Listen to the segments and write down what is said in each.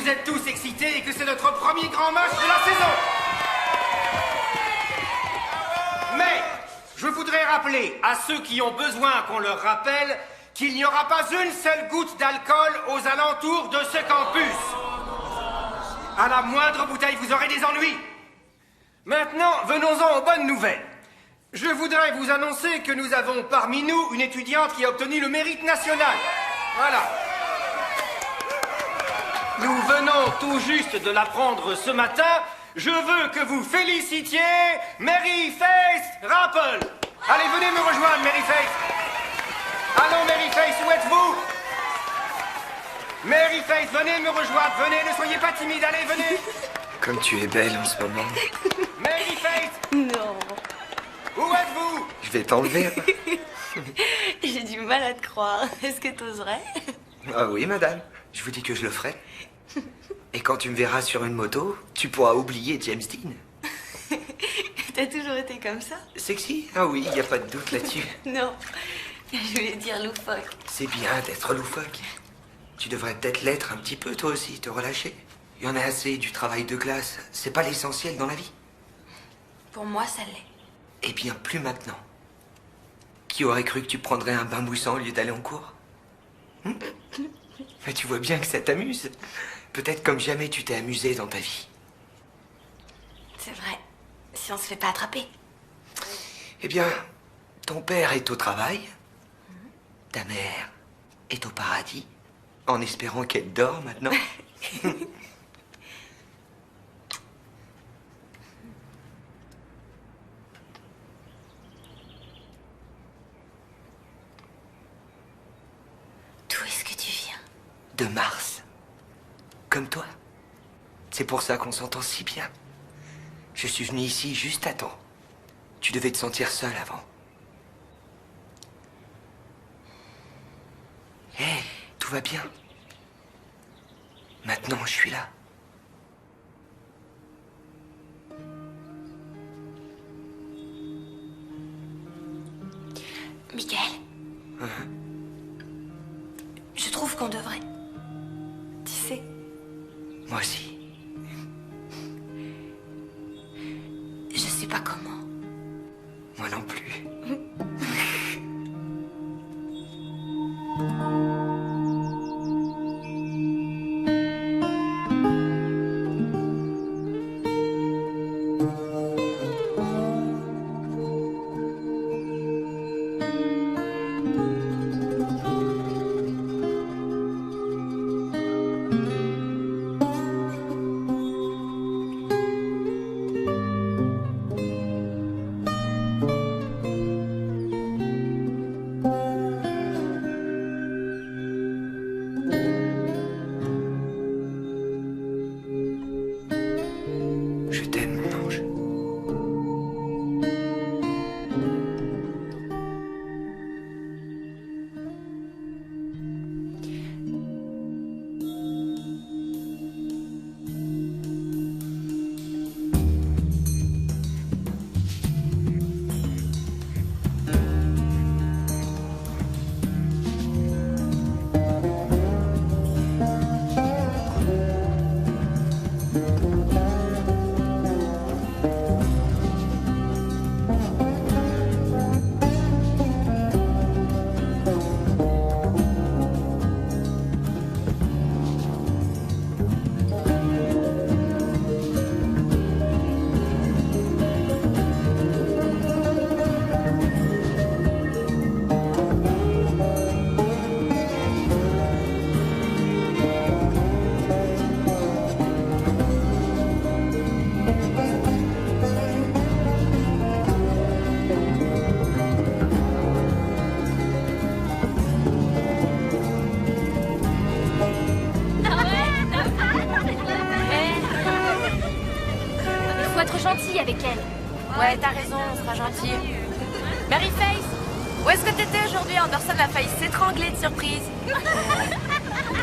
vous êtes tous excités et que c'est notre premier grand match de la saison. Mais je voudrais rappeler à ceux qui ont besoin qu'on leur rappelle qu'il n'y aura pas une seule goutte d'alcool aux alentours de ce campus. À la moindre bouteille, vous aurez des ennuis. Maintenant, venons-en aux bonnes nouvelles. Je voudrais vous annoncer que nous avons parmi nous une étudiante qui a obtenu le mérite national. Voilà. Nous venons tout juste de l'apprendre ce matin. Je veux que vous félicitiez Mary Faith Rapple. Allez, venez me rejoindre, Mary Faith. Allons, Mary Faith, où êtes-vous? Mary Faith, venez me rejoindre, venez, ne soyez pas timide, allez, venez. Comme tu es belle en ce moment. Mary Faith. Non. Où êtes-vous? Je vais t'enlever. J'ai du mal à te croire. Est-ce que t'oserais? Ah oui, madame. Je vous dis que je le ferai. Et quand tu me verras sur une moto, tu pourras oublier James Dean. T'as toujours été comme ça? Sexy? Ah oui, y a pas de doute là-dessus. Non. Je voulais dire loufoque. C'est bien d'être loufoque. Tu devrais peut-être l'être un petit peu, toi aussi, te relâcher. Il y en a assez du travail de classe. C'est pas l'essentiel dans la vie. Pour moi, ça l'est. Eh bien, plus maintenant. Qui aurait cru que tu prendrais un bain moussant au lieu d'aller en cours? Mais tu vois bien que ça t'amuse. Peut-être comme jamais tu t'es amusé dans ta vie. C'est vrai. Si on se fait pas attraper. Eh bien, ton père est au travail. Ta mère est au paradis. En espérant qu'elle dort maintenant. D'où est-ce que tu viens? De Mars. Comme toi. C'est pour ça qu'on s'entend si bien. Je suis venu ici juste à temps. Tu devais te sentir seul avant. Hé, tout va bien. Maintenant, je suis là. Michael. Je trouve qu'on devrait. Tu sais. Moi aussi. Je sais pas comment. Moi non plus. Je t'aime, mon ange. Gentil avec elle. Ouais, t'as raison, on sera gentil. Mary Faith, où est-ce que t'étais aujourd'hui? Anderson a failli s'étrangler de surprise.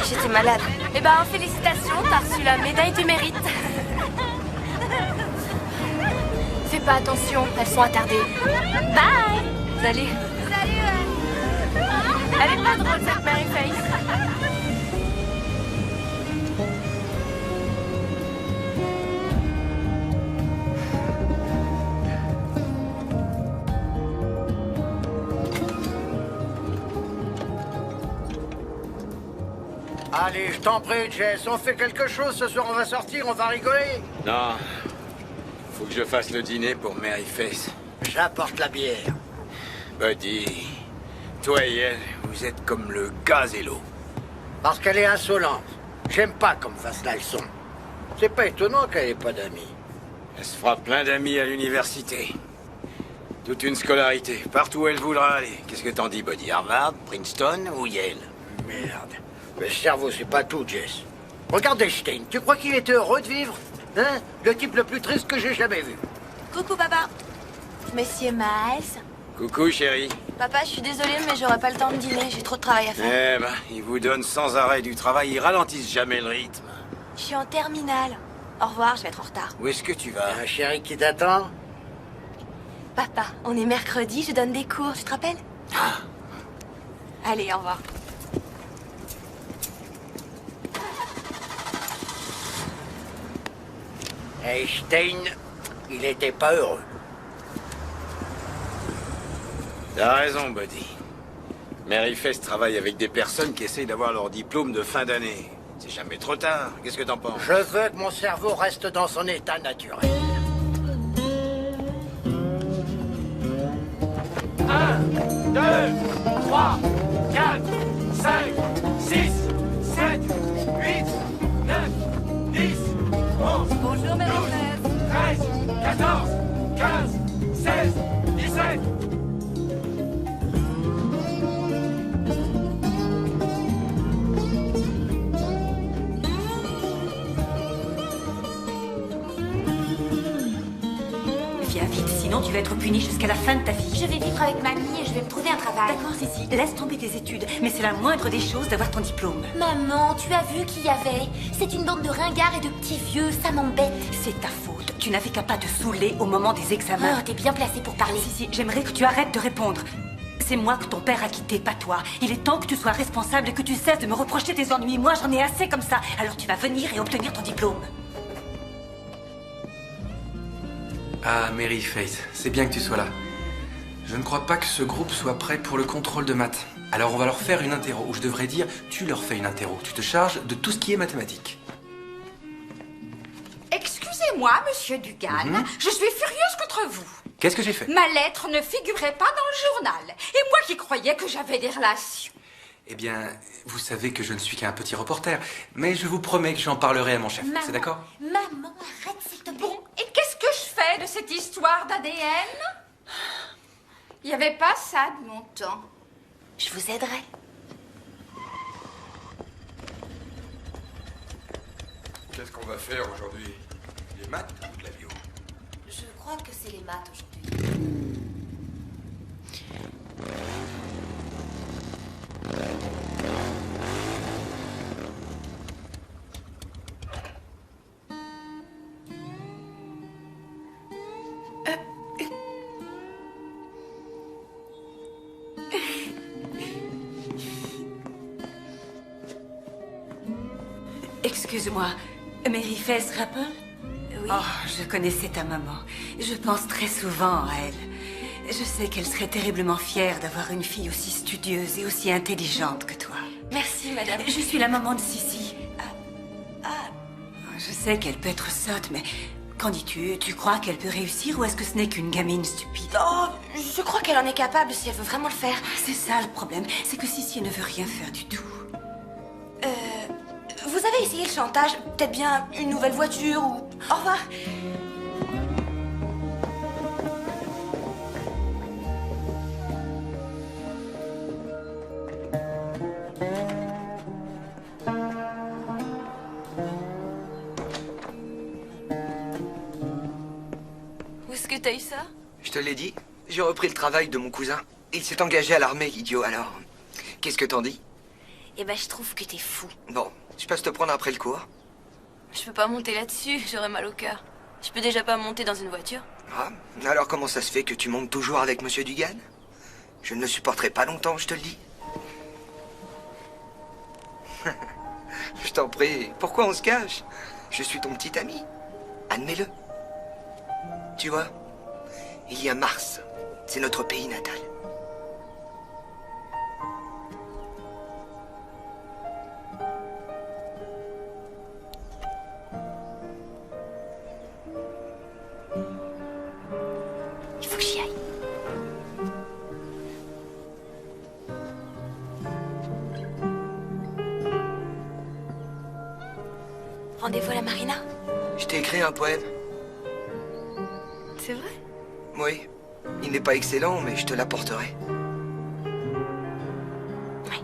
J'étais malade. Eh ben, félicitations, t'as reçu la médaille du mérite. Fais pas attention, elles sont attardées. Bye. Salut. Salut. Elle est pas drôle, cette Mary Faith. Allez, je t'en prie, Jess, on fait quelque chose ce soir, on va sortir, on va rigoler. Non. Faut que je fasse le dîner pour Mary Face. J'apporte la bière. Buddy, toi et elle, vous êtes comme le gaz et l'eau. Parce qu'elle est insolente. J'aime pas qu'on me fasse la leçon. C'est pas étonnant qu'elle ait pas d'amis. Elle se fera plein d'amis à l'université. Toute une scolarité, partout où elle voudra aller. Qu'est-ce que t'en dis, Buddy? Harvard, Princeton ou Yale? Merde. Le cerveau, c'est pas tout, Jess. Regarde Einstein, tu crois qu'il était heureux de vivre? Hein? Le type le plus triste que j'ai jamais vu. Coucou, papa. Monsieur Miles. Coucou, chérie. Papa, je suis désolée, mais j'aurai pas le temps de dîner. J'ai trop de travail à faire. Eh ben, ils vous donnent sans arrêt du travail, ils ralentissent jamais le rythme. Je suis en terminale. Au revoir, je vais être en retard. Où est-ce que tu vas? Un chéri qui t'attend? Papa, on est mercredi, je donne des cours, tu te rappelles? Allez, au revoir. Einstein, il était pas heureux. T'as raison, Buddy. Mary Face travaille avec des personnes qui essayent d'avoir leur diplôme de fin d'année. C'est jamais trop tard. Qu'est-ce que t'en penses? Je veux que mon cerveau reste dans son état naturel. 1, 2, 3, 4, 5, 6, 7, 8, 9, 10, 11, Bonjour, Marie-Thérèse. 13, 14, 15, 16, 17. Viens vite, sinon tu vas être puni jusqu'à la fin de ta vie. Je vais vivre avec mamie et je vais me trouver un travail. D'accord, Sissi, laisse tomber tes études, mais c'est la moindre des choses d'avoir ton diplôme. Maman, tu as vu qui y avait? C'est une bande de ringards et de petits vieux, ça m'embête. C'est ta faute. Tu n'avais qu'à pas te saouler au moment des examens. Oh, t'es bien placée pour parler. Sissi, j'aimerais que tu arrêtes de répondre. C'est moi que ton père a quitté, pas toi. Il est temps que tu sois responsable et que tu cesses de me reprocher tes ennuis. Moi, j'en ai assez comme ça. Alors tu vas venir et obtenir ton diplôme. Ah, Mary Face, c'est bien que tu sois là. Je ne crois pas que ce groupe soit prêt pour le contrôle de maths. Alors on va leur faire une interro, ou je devrais dire, tu leur fais une interro. Tu te charges de tout ce qui est mathématiques. Excusez-moi, monsieur Dugan, je suis furieuse contre vous. Qu'est-ce que j'ai fait? Ma lettre ne figurait pas dans le journal. Et moi qui croyais que j'avais des relations. Eh bien, vous savez que je ne suis qu'un petit reporter, mais je vous promets que j'en parlerai à mon chef. C'est d'accord? Maman, arrête s'il te plaît. Bon, et qu'est-ce que je fais de cette histoire d'ADN? Il n'y avait pas ça de mon temps. Je vous aiderai. Qu'est-ce qu'on va faire aujourd'hui? Les maths ou de la bio? Je crois que c'est les maths aujourd'hui. Excuse-moi, Mary Face Rapple? Oui. Oh, je connaissais ta maman. Je pense très souvent à elle. Je sais qu'elle serait terriblement fière d'avoir une fille aussi studieuse et aussi intelligente que toi. Merci, madame. Je suis la maman de Sissi. Je sais qu'elle peut être sotte, mais qu'en dis-tu? Tu crois qu'elle peut réussir ou est-ce que ce n'est qu'une gamine stupide? Oh, je crois qu'elle en est capable si elle veut vraiment le faire. C'est ça le problème, c'est que Sissi ne veut rien faire du tout. Vous avez essayé le chantage? Peut-être bien une nouvelle voiture ou... Au revoir. Où est-ce que t'as eu ça? Je te l'ai dit, j'ai repris le travail de mon cousin. Il s'est engagé à l'armée, idiot, alors. Qu'est-ce que t'en dis? Eh ben, je trouve que t'es fou. Bon, je passe te prendre après le cours. Je peux pas monter là-dessus, j'aurais mal au cœur. Je peux déjà pas monter dans une voiture. Ah, alors comment ça se fait que tu montes toujours avec Monsieur Dugan? Je ne le supporterai pas longtemps, je te le dis. Je t'en prie, pourquoi on se cache? Je suis ton petit ami. Admets-le. Tu vois, il y a Mars. C'est notre pays natal. rendez-vous à la marina? Je t'ai écrit un poème. C'est vrai? Oui. Il n'est pas excellent, mais je te l'apporterai. Oui.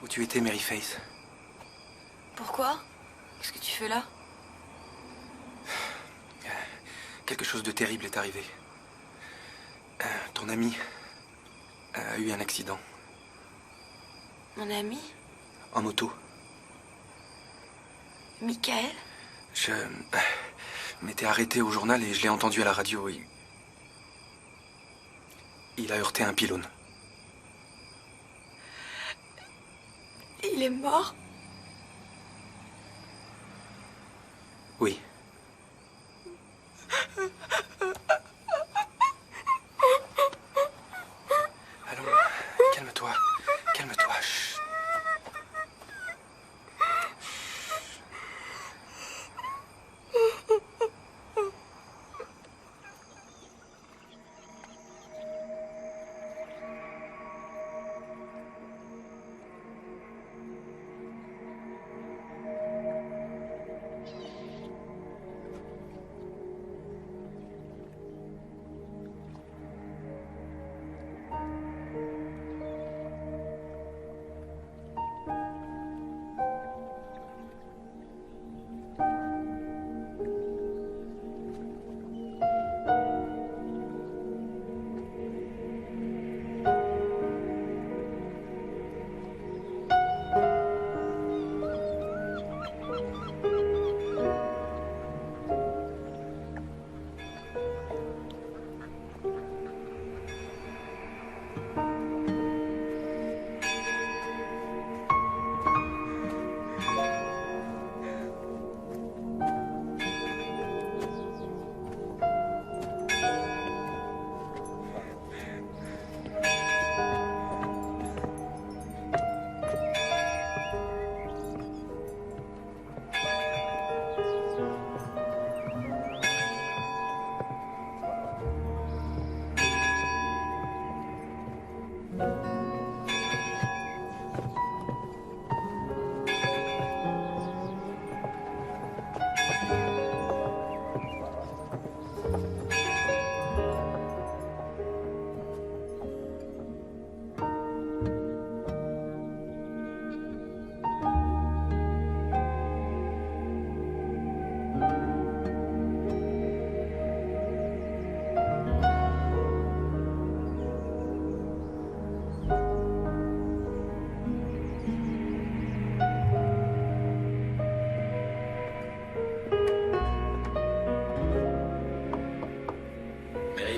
Où tu étais, Mary Face? Pourquoi? Qu'est-ce que tu fais là? Quelque chose de terrible est arrivé. Ton ami a eu un accident. Mon ami? En moto. Michael? Je m'étais arrêté au journal et je l'ai entendu à la radio. Il a heurté un pylône. Il est mort? Oui. Allons, calme-toi. Calme-toi. Chut.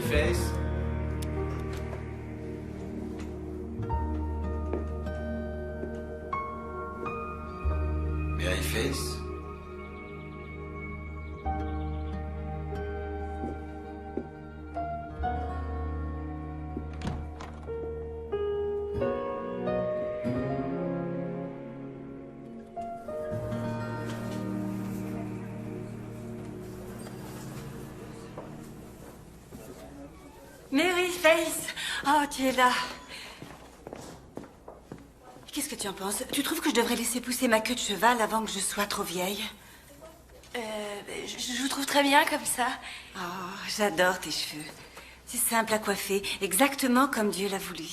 Face. Mary Face. Mary Face! Oh, tu es là. Qu'est-ce que tu en penses? Tu trouves que je devrais laisser pousser ma queue de cheval avant que je sois trop vieille? Je vous trouve très bien comme ça. Oh, j'adore tes cheveux. C'est simple à coiffer, exactement comme Dieu l'a voulu.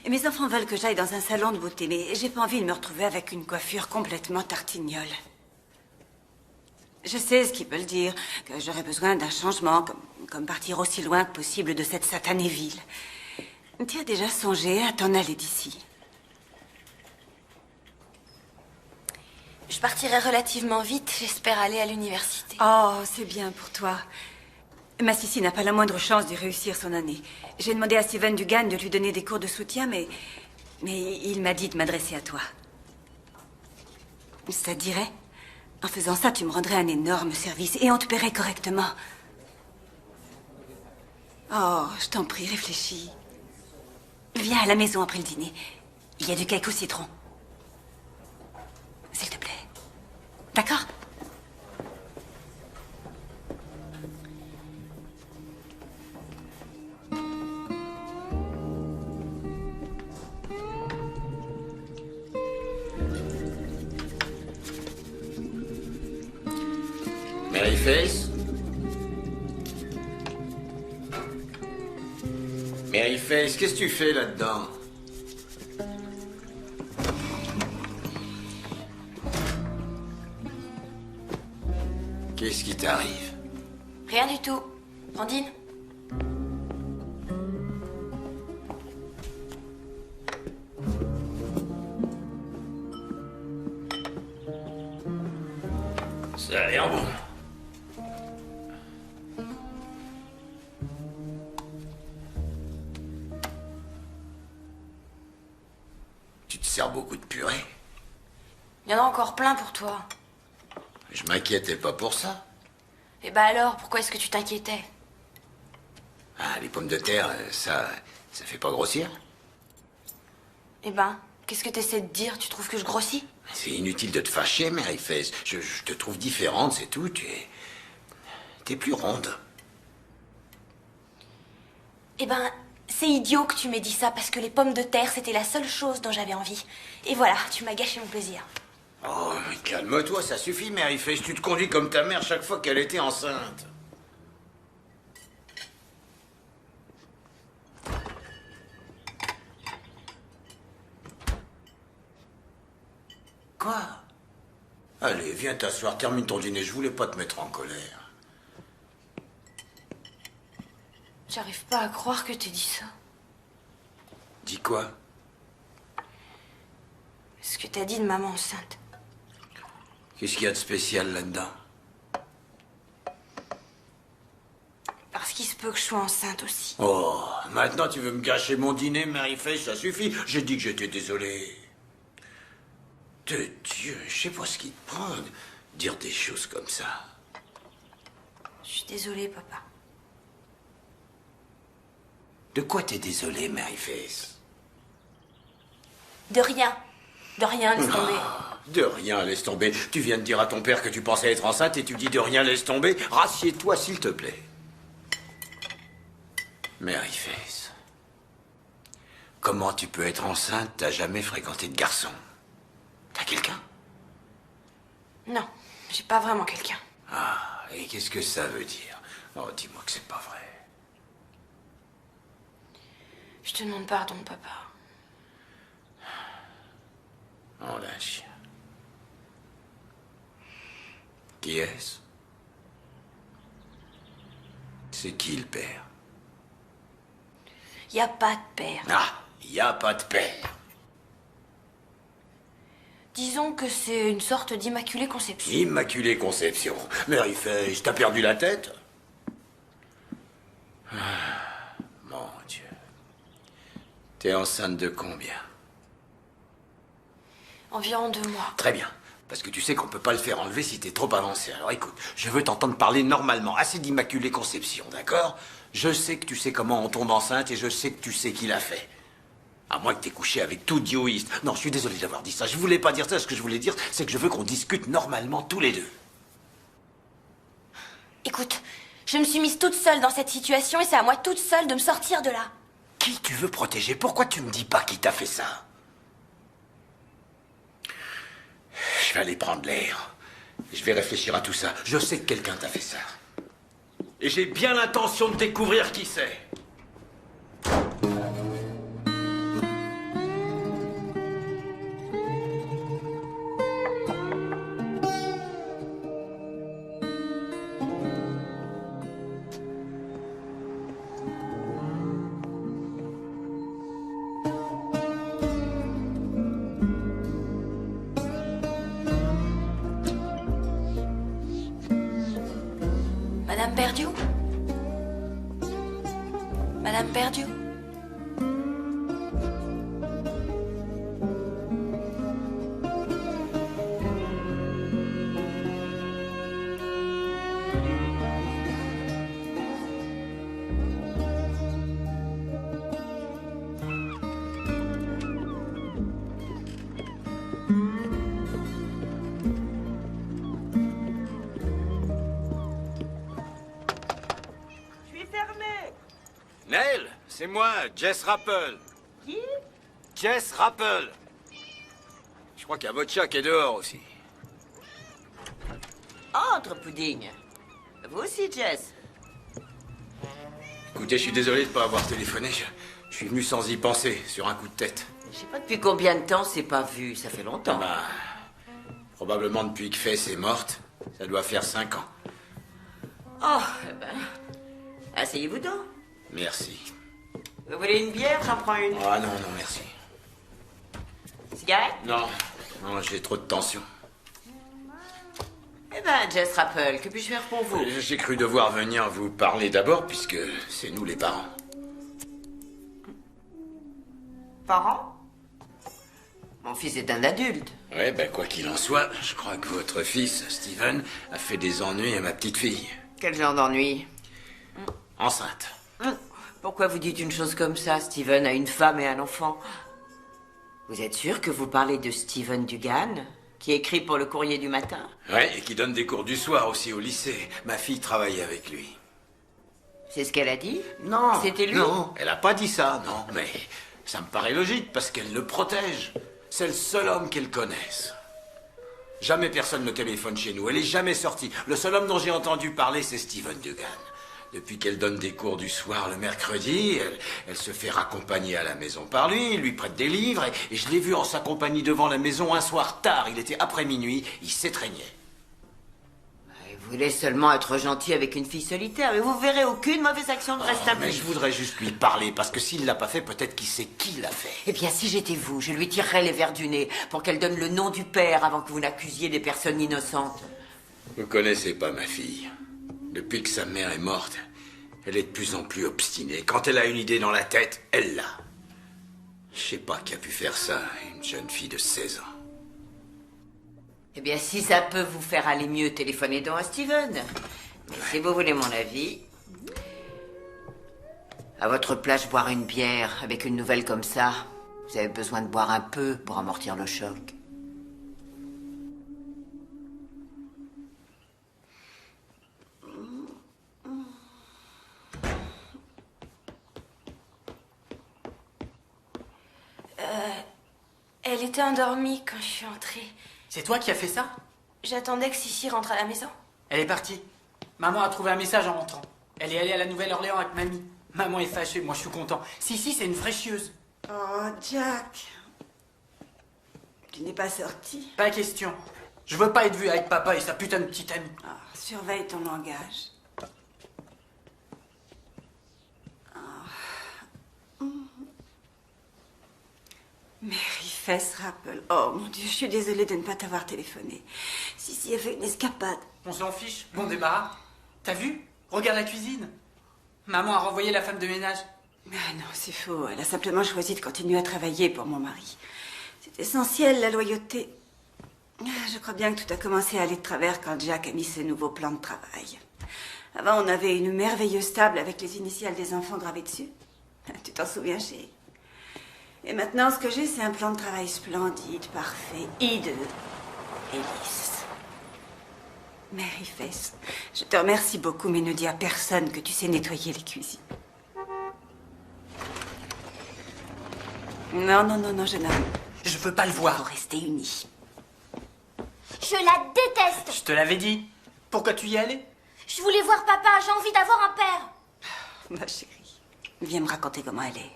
Et mes enfants veulent que j'aille dans un salon de beauté, mais j'ai pas envie de me retrouver avec une coiffure complètement tartignole. Je sais ce qu'ils veulent dire, que j'aurais besoin d'un changement, comme partir aussi loin que possible de cette satanée ville. Tu as déjà songé à t'en aller d'ici? Je partirai relativement vite, j'espère aller à l'université. Oh, c'est bien pour toi. Ma Sissi n'a pas la moindre chance de réussir son année. J'ai demandé à Steven Dugan de lui donner des cours de soutien, mais il m'a dit de m'adresser à toi. Ça te dirait? En faisant ça, tu me rendrais un énorme service et on te paierait correctement. Oh, je t'en prie, réfléchis. Viens à la maison après le dîner. Il y a du cake au citron. S'il te plaît. D'accord? Maryface? Maryface, qu'est-ce que tu fais là-dedans? Qu'est-ce qui t'arrive? Rien du tout. On dîne? Ça a l'air bon. Tu te sers beaucoup de purée? Il y en a encore plein pour toi. Je m'inquiétais pas pour ça. Et bah alors, pourquoi est-ce que tu t'inquiétais? Ah, les pommes de terre, ça fait pas grossir? Eh ben, qu'est-ce que t'essaies de dire? Tu trouves que je grossis? C'est inutile de te fâcher, Maryface. Je te trouve différente, c'est tout. T'es plus ronde. Eh ben, c'est idiot que tu m'aies dit ça, parce que les pommes de terre, c'était la seule chose dont j'avais envie. Et voilà, tu m'as gâché mon plaisir. Oh, mais calme-toi, ça suffit, Maryface. Tu te conduis comme ta mère chaque fois qu'elle était enceinte. Quoi? Allez, viens t'asseoir, termine ton dîner. Je voulais pas te mettre en colère. J'arrive pas à croire que tu dis ça. Dis quoi? Ce que t'as dit de maman enceinte. Qu'est-ce qu'il y a de spécial là-dedans? Parce qu'il se peut que je sois enceinte aussi. Oh, maintenant tu veux me gâcher mon dîner, Maryface, ça suffit. J'ai dit que j'étais désolé. De Dieu, je sais pas ce qui te prend de dire des choses comme ça. Je suis désolée, papa. De quoi t'es désolé, Maryface? De rien. De rien, laisse tomber. De rien, laisse tomber. Tu viens de dire à ton père que tu pensais être enceinte et tu dis de rien, laisse tomber. Rassieds-toi, s'il te plaît. Maryface, comment tu peux être enceinte? T'as jamais fréquenté de garçon? T'as quelqu'un? Non, j'ai pas vraiment quelqu'un. Ah, et qu'est-ce que ça veut dire? Oh, dis-moi que c'est pas vrai. Je te demande pardon, papa. Oh, la chien. Qui est-ce? C'est qui le père? Y a pas de père. Ah, y a pas de père. Disons que c'est une sorte d'immaculée conception. Immaculée conception. Maryface, t'as perdu la tête? Ah, mon Dieu. T'es enceinte de combien? Environ 2 mois. Très bien. Parce que tu sais qu'on peut pas le faire enlever si t'es trop avancé. Alors écoute, je veux t'entendre parler normalement. Assez d'immaculée conception, d'accord? Je sais que tu sais comment on tombe enceinte et je sais que tu sais qui l'a fait. À moins que t'aies couché avec tout dioïste. Non, je suis désolé d'avoir dit ça. Je voulais pas dire ça. Ce que je voulais dire, c'est que je veux qu'on discute normalement tous les deux. Écoute, je me suis mise toute seule dans cette situation et c'est à moi toute seule de me sortir de là. Qui tu veux protéger? Pourquoi tu me dis pas qui t'a fait ça? Je vais aller prendre l'air. Je vais réfléchir à tout ça. Je sais que quelqu'un t'a fait ça. Et j'ai bien l'intention de découvrir qui c'est. Perdieu? Madame Perdieu? Neil, c'est moi, Jess Rappel. Qui? Jess Rappel. Je crois qu'il y a votre chat qui est dehors aussi. Entre, Pudding. Vous aussi, Jess. Écoutez, je suis désolé de ne pas avoir téléphoné. Je suis venu sans y penser, sur un coup de tête. Je sais pas depuis combien de temps c'est pas vu. Ça fait longtemps. Bah, probablement depuis que Faith est morte. Ça doit faire 5 ans. Oh, eh ben... Asseyez-vous donc. Merci. Vous voulez une bière? J'en prends une. Ah non, non, merci. Cigarette? Non, non, j'ai trop de tension. Eh ben, Jess Rappel, que puis-je faire pour vous? J'ai cru devoir venir vous parler d'abord, puisque c'est nous les parents. Parents? Mon fils est un adulte. Ouais, ben quoi qu'il en soit, je crois que votre fils, Steven, a fait des ennuis à ma petite fille. Quel genre d'ennui? Enceinte. Pourquoi vous dites une chose comme ça? Steven a une femme et un enfant. Vous êtes sûr que vous parlez de Steven Dugan, qui écrit pour le Courrier du matin? Ouais, et qui donne des cours du soir aussi au lycée. Ma fille travaille avec lui. C'est ce qu'elle a dit? Non. C'était lui? Non, elle a pas dit ça, non. Mais ça me paraît logique, parce qu'elle le protège. C'est le seul homme qu'elle connaisse. Jamais personne ne téléphone chez nous. Elle est jamais sortie. Le seul homme dont j'ai entendu parler, c'est Steven Dugan. Depuis qu'elle donne des cours du soir le mercredi, elle se fait raccompagner à la maison par lui, il lui prête des livres, et je l'ai vu en sa compagnie devant la maison un soir tard. Il était après minuit, il s'étreignait. Vous voulez seulement être gentil avec une fille solitaire, mais vous verrez aucune mauvaise action de reste à Mais je voudrais juste lui parler, parce que s'il l'a pas fait, peut-être qu'il sait qui l'a fait. Eh bien, si j'étais vous, je lui tirerais les verres du nez pour qu'elle donne le nom du père avant que vous n'accusiez des personnes innocentes. Vous connaissez pas ma fille. Depuis que sa mère est morte, elle est de plus en plus obstinée. Quand elle a une idée dans la tête, elle l'a. Je sais pas qui a pu faire ça, une jeune fille de 16 ans. Eh bien, si ça peut vous faire aller mieux, téléphonez donc à Steven. Mais si vous voulez mon avis, à votre place, boire une bière avec une nouvelle comme ça, vous avez besoin de boire un peu pour amortir le choc. Elle était endormie quand je suis entrée. C'est toi qui as fait ça? J'attendais que Sissi rentre à la maison. Elle est partie. Maman a trouvé un message en rentrant. Elle est allée à la Nouvelle-Orléans avec mamie. Maman est fâchée, moi je suis content. Si, c'est une vraie chieuse. Oh, Jack. Tu n'es pas sorti? Pas question. Je veux pas être vu avec papa et sa putain de petite amie. Oh, surveille ton langage. Mary Fess Rappel. Oh mon Dieu, je suis désolée de ne pas t'avoir téléphoné. Si, a fait une escapade. On s'en fiche. Bon débarras. T'as vu? Regarde la cuisine. Maman a renvoyé la femme de ménage. Ah non, c'est faux. Elle a simplement choisi de continuer à travailler pour mon mari. C'est essentiel, la loyauté. Je crois bien que tout a commencé à aller de travers quand Jack a mis ce nouveau plan de travail. Avant, on avait une merveilleuse table avec les initiales des enfants gravées dessus. Tu t'en souviens, chérie? Et maintenant, ce que j'ai, c'est un plan de travail splendide, parfait, hideux et lisse. Mary Fess, je te remercie beaucoup, mais ne dis à personne que tu sais nettoyer les cuisines. Non, jeune homme. Je veux pas le voir. Faut rester unis. Je la déteste. Je te l'avais dit. Pourquoi tu y allais? Je voulais voir papa, j'ai envie d'avoir un père. Ma chérie, viens me raconter comment elle est.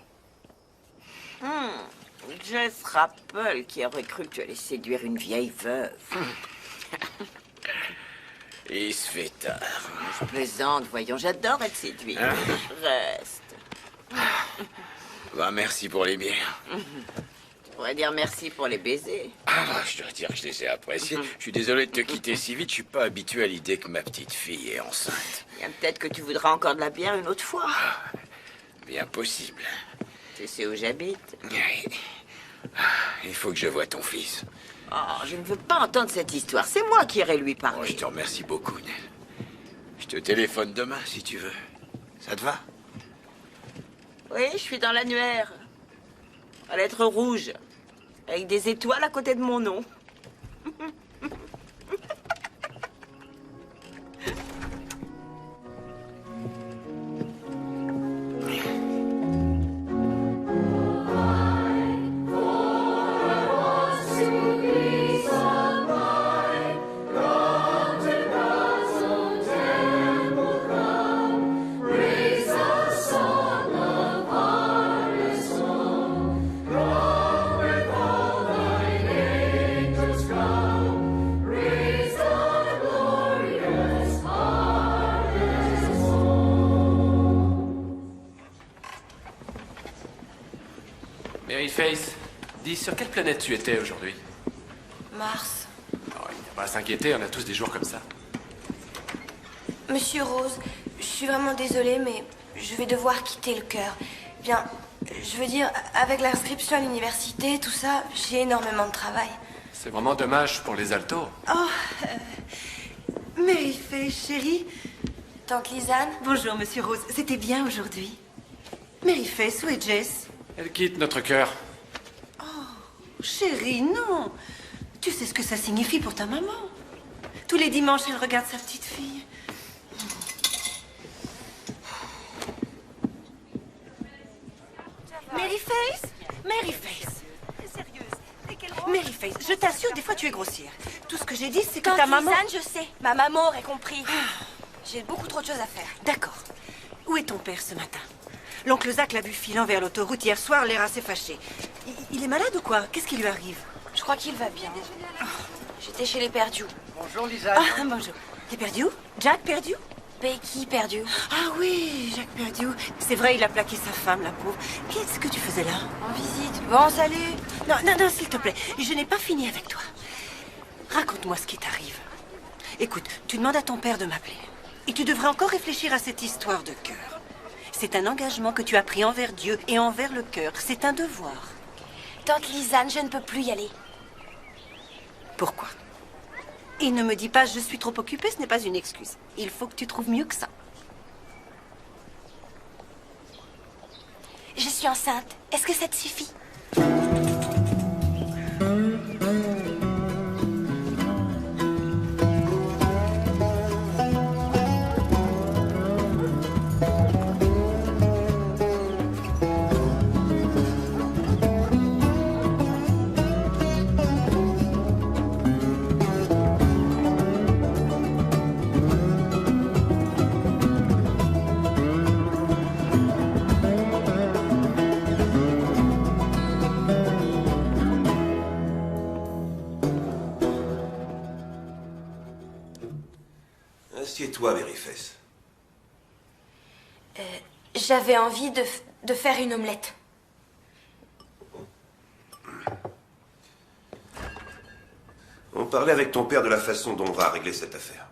Jess Rappel, qui aurait cru que tu allais séduire une vieille veuve. Il se fait tard. Je plaisante, voyons, j'adore être séduite. Reste. Bah, merci pour les bières. pourrais dire merci pour les baisers. Ah, je dois dire que je les ai appréciés. Je suis désolé de te quitter si vite. Je suis pas habitué à l'idée que ma petite fille est enceinte. Bien, peut-être que tu voudras encore de la bière une autre fois. Bien possible. Tu sais où j'habite? Oui. Il faut que je voie ton fils. Oh, je ne veux pas entendre cette histoire. C'est moi qui irai lui parler. Oh, je te remercie beaucoup, Nell. Je te téléphone demain, si tu veux. Ça te va? Oui, je suis dans l'annuaire. À lettres rouges. Avec des étoiles à côté de mon nom. Maryface, dis, sur quelle planète tu étais aujourd'hui? Mars. Oh, il n'y a pas à s'inquiéter, on a tous des jours comme ça. Monsieur Rose, je suis vraiment désolée, mais je vais devoir quitter le chœur. Bien, je veux dire, avec l'inscription à l'université, tout ça, j'ai énormément de travail. C'est vraiment dommage pour les altos. Oh, Maryface, chérie. Tante Lisanne. Bonjour, monsieur Rose. C'était bien aujourd'hui. Maryface, où est Jess? Elle quitte notre cœur. Chérie, non. Tu sais ce que ça signifie pour ta maman. Tous les dimanches, elle regarde sa petite fille. Maryface? Maryface. Maryface, je t'assure, des fois tu es grossière. Tout ce que j'ai dit, c'est que Tante ta maman... Lisanne, je sais. Ma maman aurait compris. J'ai beaucoup trop de choses à faire. D'accord. Où est ton père ce matin? L'oncle Zach l'a vu filant vers l'autoroute hier soir, l'air assez fâché. Il est malade ou quoi? Qu'est-ce qui lui arrive? Je crois qu'il va bien. J'étais chez les Perdus. Bonjour, Lisa. Ah, bonjour. Les Perdus? Jack Perdue? Becky Perdue. Ah oui, Jack Perdue. C'est vrai, il a plaqué sa femme, la pauvre. Qu'est-ce que tu faisais là? En visite. Bon, salut. Non, non, non, s'il te plaît. Je n'ai pas fini avec toi. Raconte-moi ce qui t'arrive. Écoute, tu demandes à ton père de m'appeler. Et tu devrais encore réfléchir à cette histoire de cœur. C'est un engagement que tu as pris envers Dieu et envers le cœur. C'est un devoir. Tante Lisanne, je ne peux plus y aller. Pourquoi? Et ne me dis pas « je suis trop occupée », ce n'est pas une excuse. Il faut que tu trouves mieux que ça. Je suis enceinte. Est-ce que ça te suffit? Assieds-toi, Maryface. J'avais envie de faire une omelette. On parlait avec ton père de la façon dont on va régler cette affaire.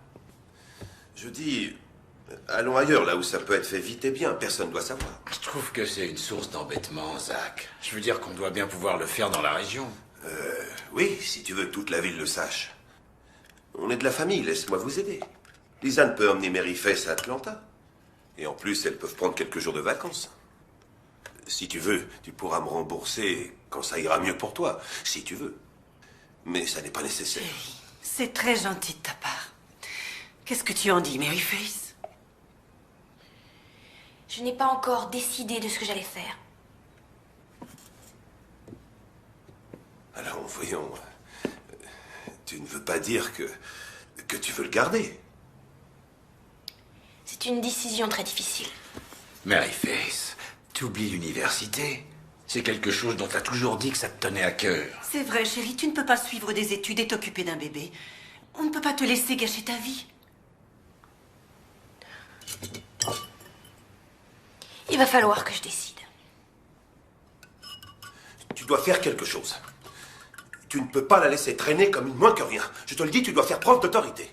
Je dis, allons ailleurs, là où ça peut être fait vite et bien. Personne ne doit savoir. Je trouve que c'est une source d'embêtement, Zach. Je veux dire qu'on doit bien pouvoir le faire dans la région. Oui, si tu veux que toute la ville le sache. On est de la famille, laisse-moi vous aider. Lisanne peut emmener Maryface à Atlanta. Et en plus, elles peuvent prendre quelques jours de vacances. Si tu veux, tu pourras me rembourser quand ça ira mieux pour toi. Si tu veux. Mais ça n'est pas nécessaire. C'est très gentil de ta part. Qu'est-ce que tu en dis, Maryface? Je n'ai pas encore décidé de ce que j'allais faire. Alors, voyons. Tu ne veux pas dire que tu veux le garder. C'est une décision très difficile. Maryface, tu oublies l'université. C'est quelque chose dont tu as toujours dit que ça te tenait à cœur. C'est vrai, chérie, tu ne peux pas suivre des études et t'occuper d'un bébé. On ne peut pas te laisser gâcher ta vie. Il va falloir que je décide. tu dois faire quelque chose. Tu ne peux pas la laisser traîner comme une moins que rien. Je te le dis, tu dois faire preuve d'autorité.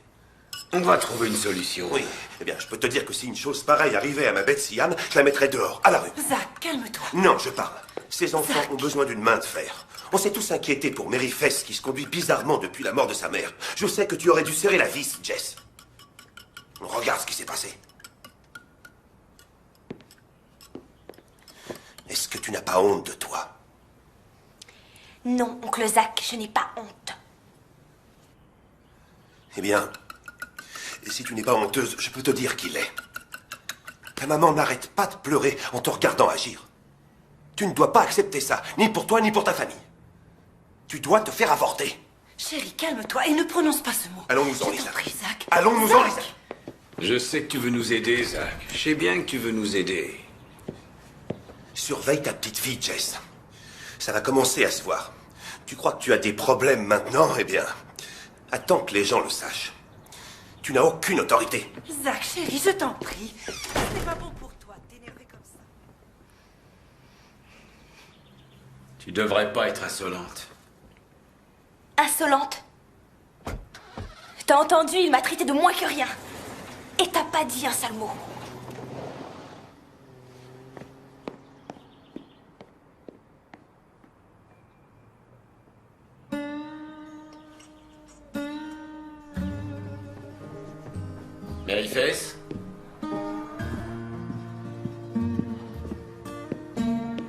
On va trouver une solution. Oui. Eh bien, je peux te dire que si une chose pareille arrivait à ma Betsy Ann, je la mettrais dehors, à la rue. Zach, calme-toi. Non, je parle. Ces enfants ont besoin d'une main de fer. On s'est tous inquiétés pour Mary Fess, qui se conduit bizarrement depuis la mort de sa mère. Je sais que tu aurais dû serrer la vis, Jess. Regarde ce qui s'est passé. Est-ce que tu n'as pas honte de toi? Non, oncle Zach, je n'ai pas honte. Eh bien, si tu n'es pas honteuse, je peux te dire qu'il est. Ta maman n'arrête pas de pleurer en te regardant agir. Tu ne dois pas accepter ça, ni pour toi, ni pour ta famille. Tu dois te faire avorter. Chérie, calme-toi et ne prononce pas ce mot. Allons-nous-en, Lisa. Zach. Allons-nous-en, Lisa. Je sais que tu veux nous aider, Zach. Je sais bien que tu veux nous aider. Surveille ta petite fille, Jess. Ça va commencer à se voir. Tu crois que tu as des problèmes maintenant? Eh bien, attends que les gens le sachent. Tu n'as aucune autorité. Zach, chérie, je t'en prie. C'est pas bon pour toi de t'énerver comme ça. Tu devrais pas être insolente. Insolente. T'as entendu, il m'a traité de moins que rien. Et t'as pas dit un seul mot. Mary Fess?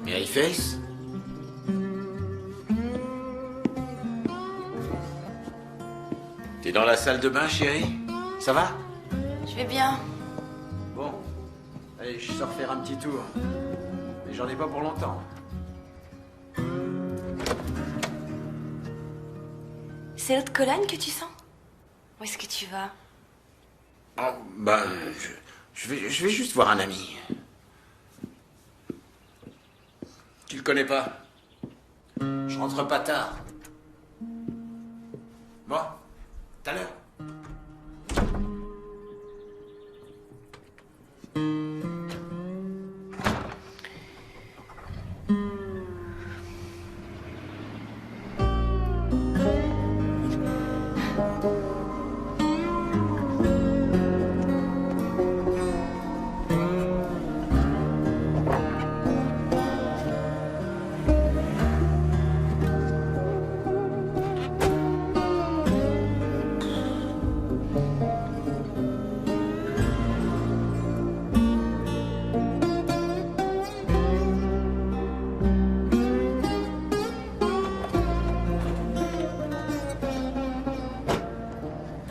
Mary Fess? T'es dans la salle de bain, chérie? Ça va? Je vais bien. Bon. Allez, je sors faire un petit tour. Mais j'en ai pas pour longtemps. C'est l'autre colonne que tu sens? Où est-ce que tu vas? Oh, ben, je vais juste voir un ami. Tu le connais pas? Je rentre pas tard. Bon, tout à l'heure.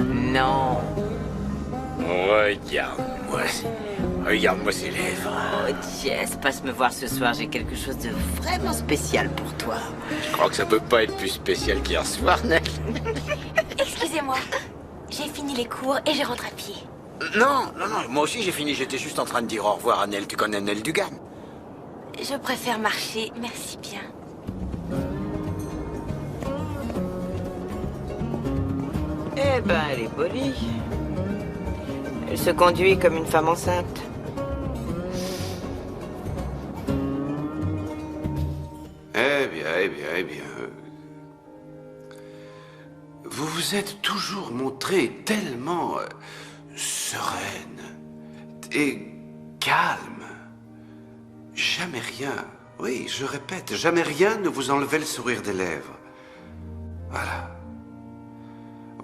Non. Regarde-moi ces lèvres. Oh, Jess, passe me voir ce soir. J'ai quelque chose de vraiment spécial pour toi. Je crois que ça peut pas être plus spécial qu'hier soir, Nell. Excusez-moi. J'ai fini les cours et je rentre à pied. Non, moi aussi j'ai fini. J'étais juste en train de dire au revoir à Nell. Tu connais Nell Dugan? Je préfère marcher, merci bien. Eh ben, elle est polie. Elle se conduit comme une femme enceinte. Eh bien. Vous vous êtes toujours montré tellement sereine et calme. Jamais rien, oui, je répète, jamais rien ne vous enlevait le sourire des lèvres. Voilà.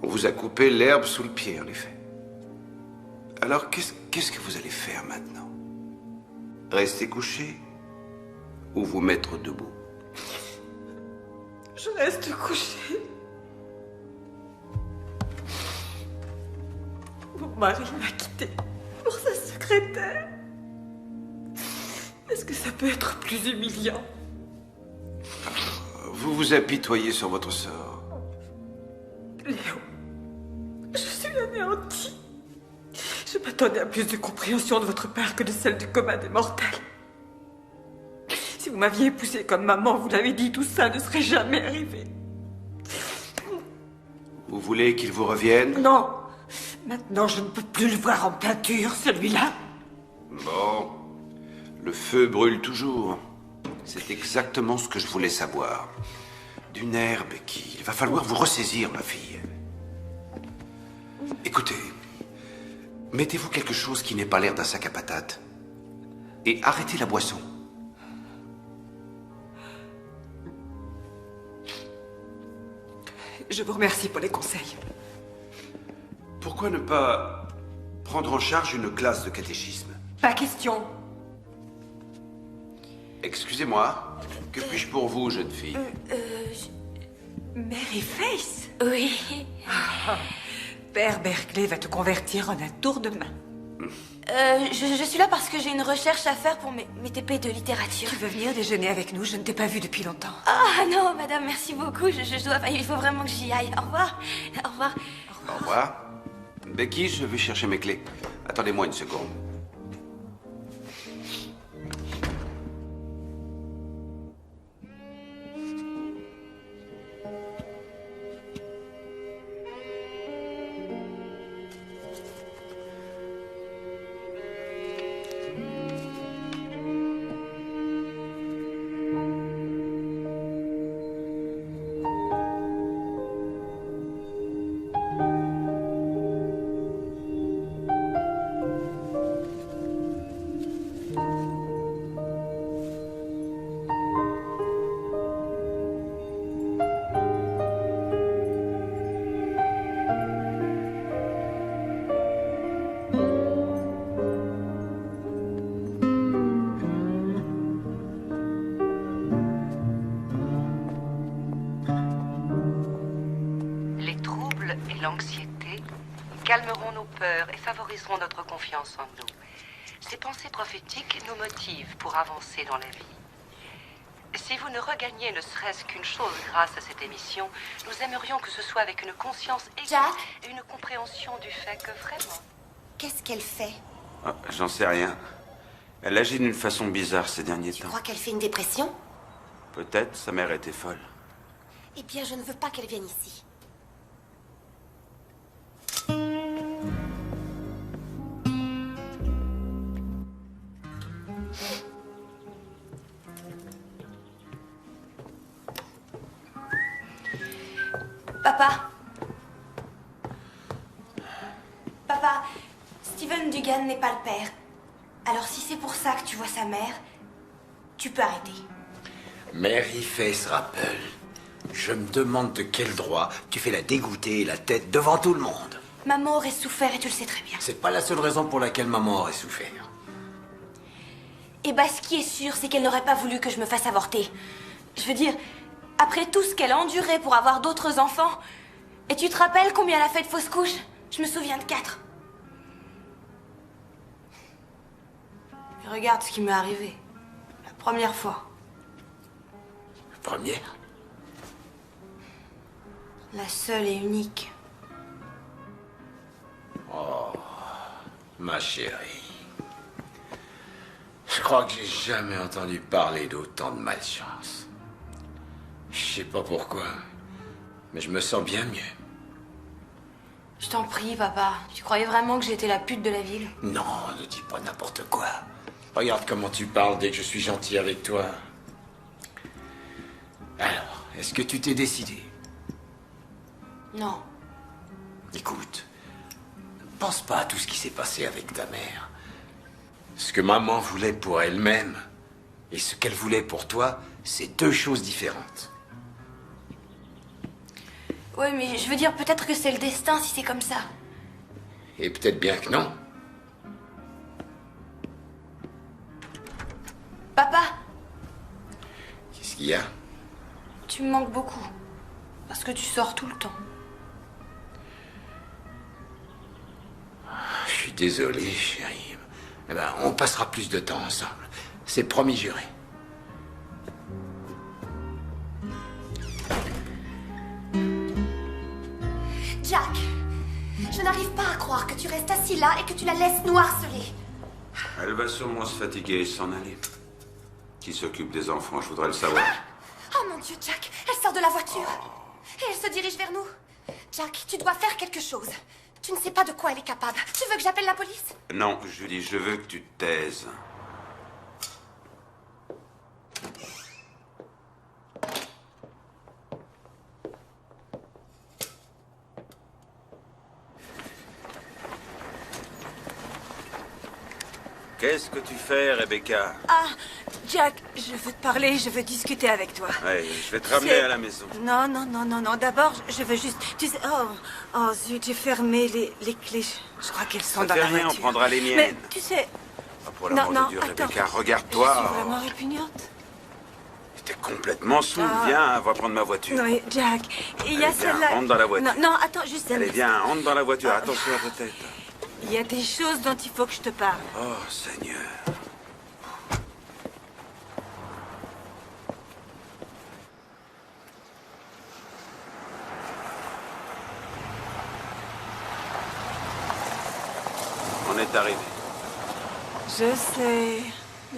On vous a coupé l'herbe sous le pied, en effet. Alors, qu'est-ce que vous allez faire maintenant? Rester couché ou vous mettre debout? Je reste couchée. Mon mari m'a quittée pour sa secrétaire. Est-ce que ça peut être plus humiliant? Vous vous apitoyez sur votre sort. Léo, je suis anéantie. Je m'attendais à plus de compréhension de votre part que de celle du commun des mortels. Si vous m'aviez épousée comme maman, vous l'avez dit, tout ça ne serait jamais arrivé. Vous voulez qu'il vous revienne? Non. Maintenant, je ne peux plus le voir en peinture, celui-là. Bon. Le feu brûle toujours. C'est exactement ce que je voulais savoir. D'une herbe qu'il va falloir vous ressaisir, ma fille. Écoutez, mettez-vous quelque chose qui n'ait pas l'air d'un sac à patates. Et arrêtez la boisson. Je vous remercie pour les conseils. Pourquoi ne pas prendre en charge une classe de catéchisme? Pas question. Excusez-moi, que puis-je pour vous, jeune fille? Mary Face? Oui. Père Berkeley va te convertir en un tour de main. Je suis là parce que j'ai une recherche à faire pour mes TP de littérature. Tu veux venir déjeuner avec nous? Je ne t'ai pas vu depuis longtemps. Ah non, madame, merci beaucoup. Je dois... Il faut vraiment que j'y aille. Au revoir. Au revoir. Au revoir. Becky, je vais chercher mes clés. Attendez-moi une seconde. L'anxiété calmeront nos peurs et favoriseront notre confiance en nous. Ces pensées prophétiques nous motivent pour avancer dans la vie. Si vous ne regagnez ne serait-ce qu'une chose grâce à cette émission, nous aimerions que ce soit avec une conscience aiguë et une compréhension du fait que vraiment... Qu'est-ce qu'elle fait? Ah, j'en sais rien. Elle agit d'une façon bizarre ces derniers temps. Tu crois qu'elle fait une dépression? Peut-être, sa mère était folle. Eh bien, je ne veux pas qu'elle vienne ici. Papa, Steven Dugan n'est pas le père. Alors si c'est pour ça que tu vois sa mère, tu peux arrêter. Mary Face Rappel, je me demande de quel droit tu fais la dégoûter la tête devant tout le monde. Maman aurait souffert et tu le sais très bien. C'est pas la seule raison pour laquelle maman aurait souffert. Et bah ce qui est sûr, c'est qu'elle n'aurait pas voulu que je me fasse avorter. Je veux dire, après tout ce qu'elle a enduré pour avoir d'autres enfants, et tu te rappelles combien elle a fait de fausses couches? Je me souviens de 4. Et regarde ce qui m'est arrivé. La première fois. Première? La seule et unique. Oh, ma chérie. Je crois que j'ai jamais entendu parler d'autant de malchance. Je sais pas pourquoi, mais je me sens bien mieux. Je t'en prie, papa. Tu croyais vraiment que j'étais la pute de la ville? Non, ne dis pas n'importe quoi. Regarde comment tu parles dès que je suis gentil avec toi. Alors, est-ce que tu t'es décidé? Non. Écoute, ne pense pas à tout ce qui s'est passé avec ta mère. Ce que maman voulait pour elle-même et ce qu'elle voulait pour toi, c'est 2 choses différentes. Ouais, mais je veux dire, peut-être que c'est le destin si c'est comme ça. Et peut-être bien que non. Papa, Qu'est-ce qu'il y a? tu me manques beaucoup. Parce que tu sors tout le temps. Je suis désolé, chérie. Eh ben, on passera plus de temps ensemble. C'est promis juré. Jack, je n'arrive pas à croire que tu restes assis là et que tu la laisses nous harceler. Elle va sûrement se fatiguer et s'en aller. Qui s'occupe des enfants, je voudrais le savoir. Oh mon Dieu, Jack, elle sort de la voiture. Et elle se dirige vers nous. Jack, tu dois faire quelque chose. Tu ne sais pas de quoi elle est capable. Tu veux que j'appelle la police? Non, Julie, je veux que tu te taises. Qu'est-ce que tu fais, Rebecca? Ah, Jack, je veux te parler, je veux discuter avec toi. Ouais, je vais te ramener à la maison. Non, non, non, non, non. D'abord, je veux juste... Tu sais... Oh zut, j'ai fermé les clés. Je crois qu'elles sont dans la rien, voiture. on prendra les miennes. Mais, tu sais... Ah, pour l'amour de Dieu, attends. Rebecca, Je regarde-toi. suis vraiment répugnante. T'es complètement saoul. Ah. Viens, va prendre ma voiture. Oui, Jack, il y a Allez, viens, celle-là... rentre dans la voiture. Non, non, attends, juste... Allez, viens, rentre dans la voiture. Attention à ta tête. Il y a des choses dont il faut que je te parle. Oh, Seigneur. On est arrivé. Je sais,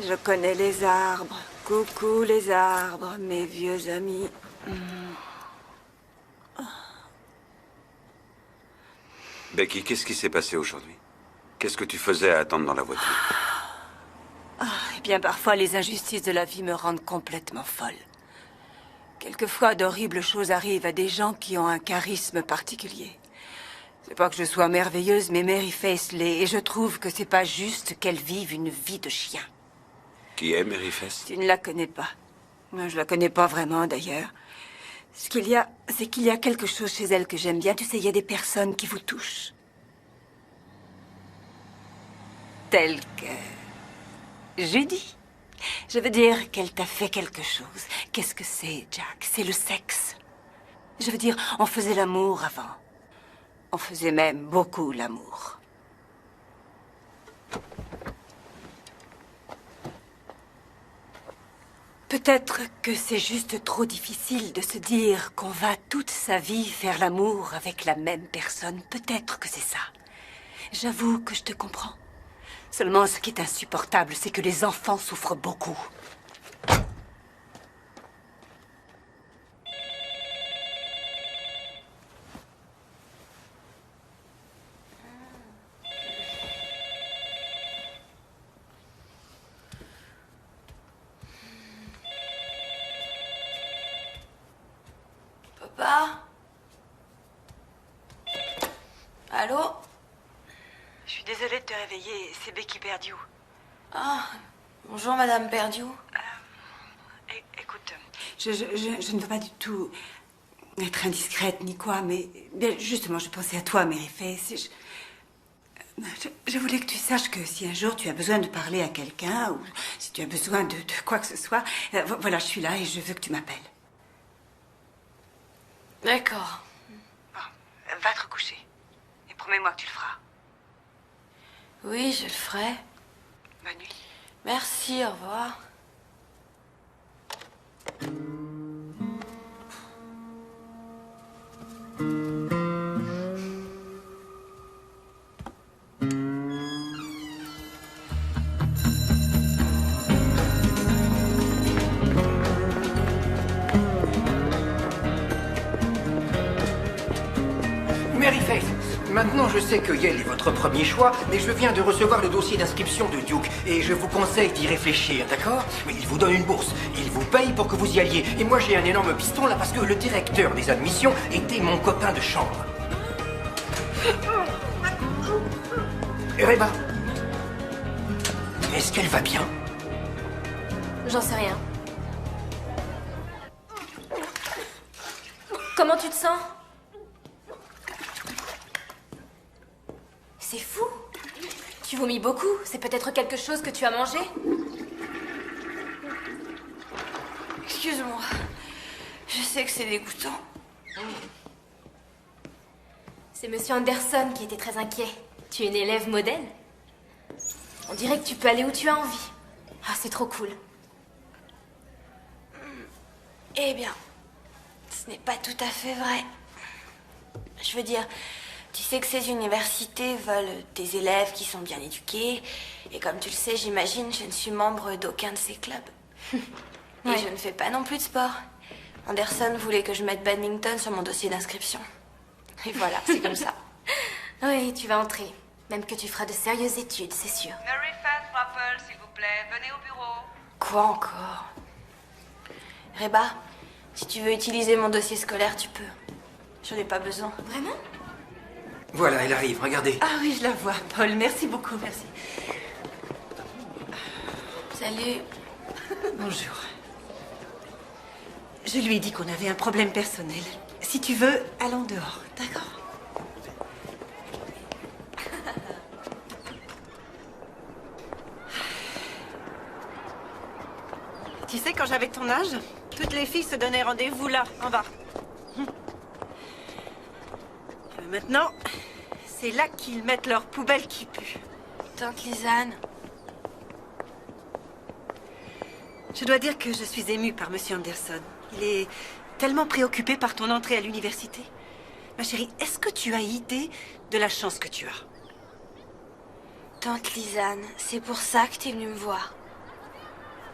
je connais les arbres. Coucou les arbres, mes vieux amis. Becky, qu'est-ce qui s'est passé aujourd'hui? Qu'est-ce que tu faisais à attendre dans la voiture? Eh bien, parfois, les injustices de la vie me rendent complètement folle. Quelquefois, d'horribles choses arrivent à des gens qui ont un charisme particulier. C'est pas que je sois merveilleuse, mais Mary Faith l'est, et je trouve que c'est pas juste qu'elle vive une vie de chien. Qui est Mary Faith? Tu ne la connais pas. Je la connais pas vraiment, d'ailleurs. Ce qu'il y a, c'est qu'il y a quelque chose chez elle que j'aime bien. Tu sais, il y a des personnes qui vous touchent. Telles que... Judy. Je veux dire qu'elle t'a fait quelque chose. Qu'est-ce que c'est, Jack? C'est le sexe. Je veux dire, on faisait l'amour avant. On faisait même beaucoup l'amour. Peut-être que c'est juste trop difficile de se dire qu'on va toute sa vie faire l'amour avec la même personne. Peut-être que c'est ça. J'avoue que je te comprends. Seulement, ce qui est insupportable, c'est que les enfants souffrent beaucoup. Papa? Allô? Je suis désolée de te réveiller, c'est Becky Perdieu. Ah, bonjour Madame Perdieu. Écoute, je ne veux pas du tout être indiscrète ni quoi, mais bien, justement, je pensais à toi, Mary Faith. Je voulais que tu saches que si un jour tu as besoin de parler à quelqu'un, ou si tu as besoin de quoi que ce soit, voilà, je suis là et je veux que tu m'appelles. D'accord. Bon, va te recoucher. Et promets-moi que tu le feras. Oui, je le ferai. Bonne nuit. Merci, au revoir. Mary Faith, maintenant je sais que Yale est votre premier choix, mais je viens de recevoir le dossier d'inscription de Duke et je vous conseille d'y réfléchir, d'accord? Mais il vous donne une bourse, il vous paye pour que vous y alliez. Et moi j'ai un énorme piston là parce que le directeur des admissions était mon copain de chambre. Reba, est-ce qu'elle va bien? J'en sais rien. Comment tu te sens? C'est fou. Tu vomis beaucoup. C'est peut-être quelque chose que tu as mangé? Excuse-moi. Je sais que c'est dégoûtant. C'est Monsieur Anderson qui était très inquiet. Tu es une élève modèle. On dirait que tu peux aller où tu as envie. Ah, c'est trop cool. Eh bien, ce n'est pas tout à fait vrai. Je veux dire, tu sais que ces universités veulent des élèves qui sont bien éduqués. Et comme tu le sais, j'imagine, je ne suis membre d'aucun de ces clubs. Et je ne fais pas non plus de sport. Anderson voulait que je mette badminton sur mon dossier d'inscription. Et voilà, c'est comme ça. Oui, tu vas entrer. Même que tu feras de sérieuses études, c'est sûr. Mary Faith Rappel, s'il vous plaît, venez au bureau. Quoi encore? Reba, si tu veux utiliser mon dossier scolaire, tu peux. J'en ai pas besoin. Vraiment? Voilà, elle arrive, regardez. Ah oui, je la vois, Paul. Merci beaucoup, merci. Salut. Bonjour. Je lui ai dit qu'on avait un problème personnel. Si tu veux, allons dehors, d'accord? Tu sais, quand j'avais ton âge, toutes les filles se donnaient rendez-vous là, en bas. Maintenant, c'est là qu'ils mettent leurs poubelles qui puent. Tante Lisanne. Je dois dire que je suis émue par Monsieur Anderson. Il est tellement préoccupé par ton entrée à l'université. Ma chérie, est-ce que tu as idée de la chance que tu as? Tante Lisanne, c'est pour ça que t'es venue me voir.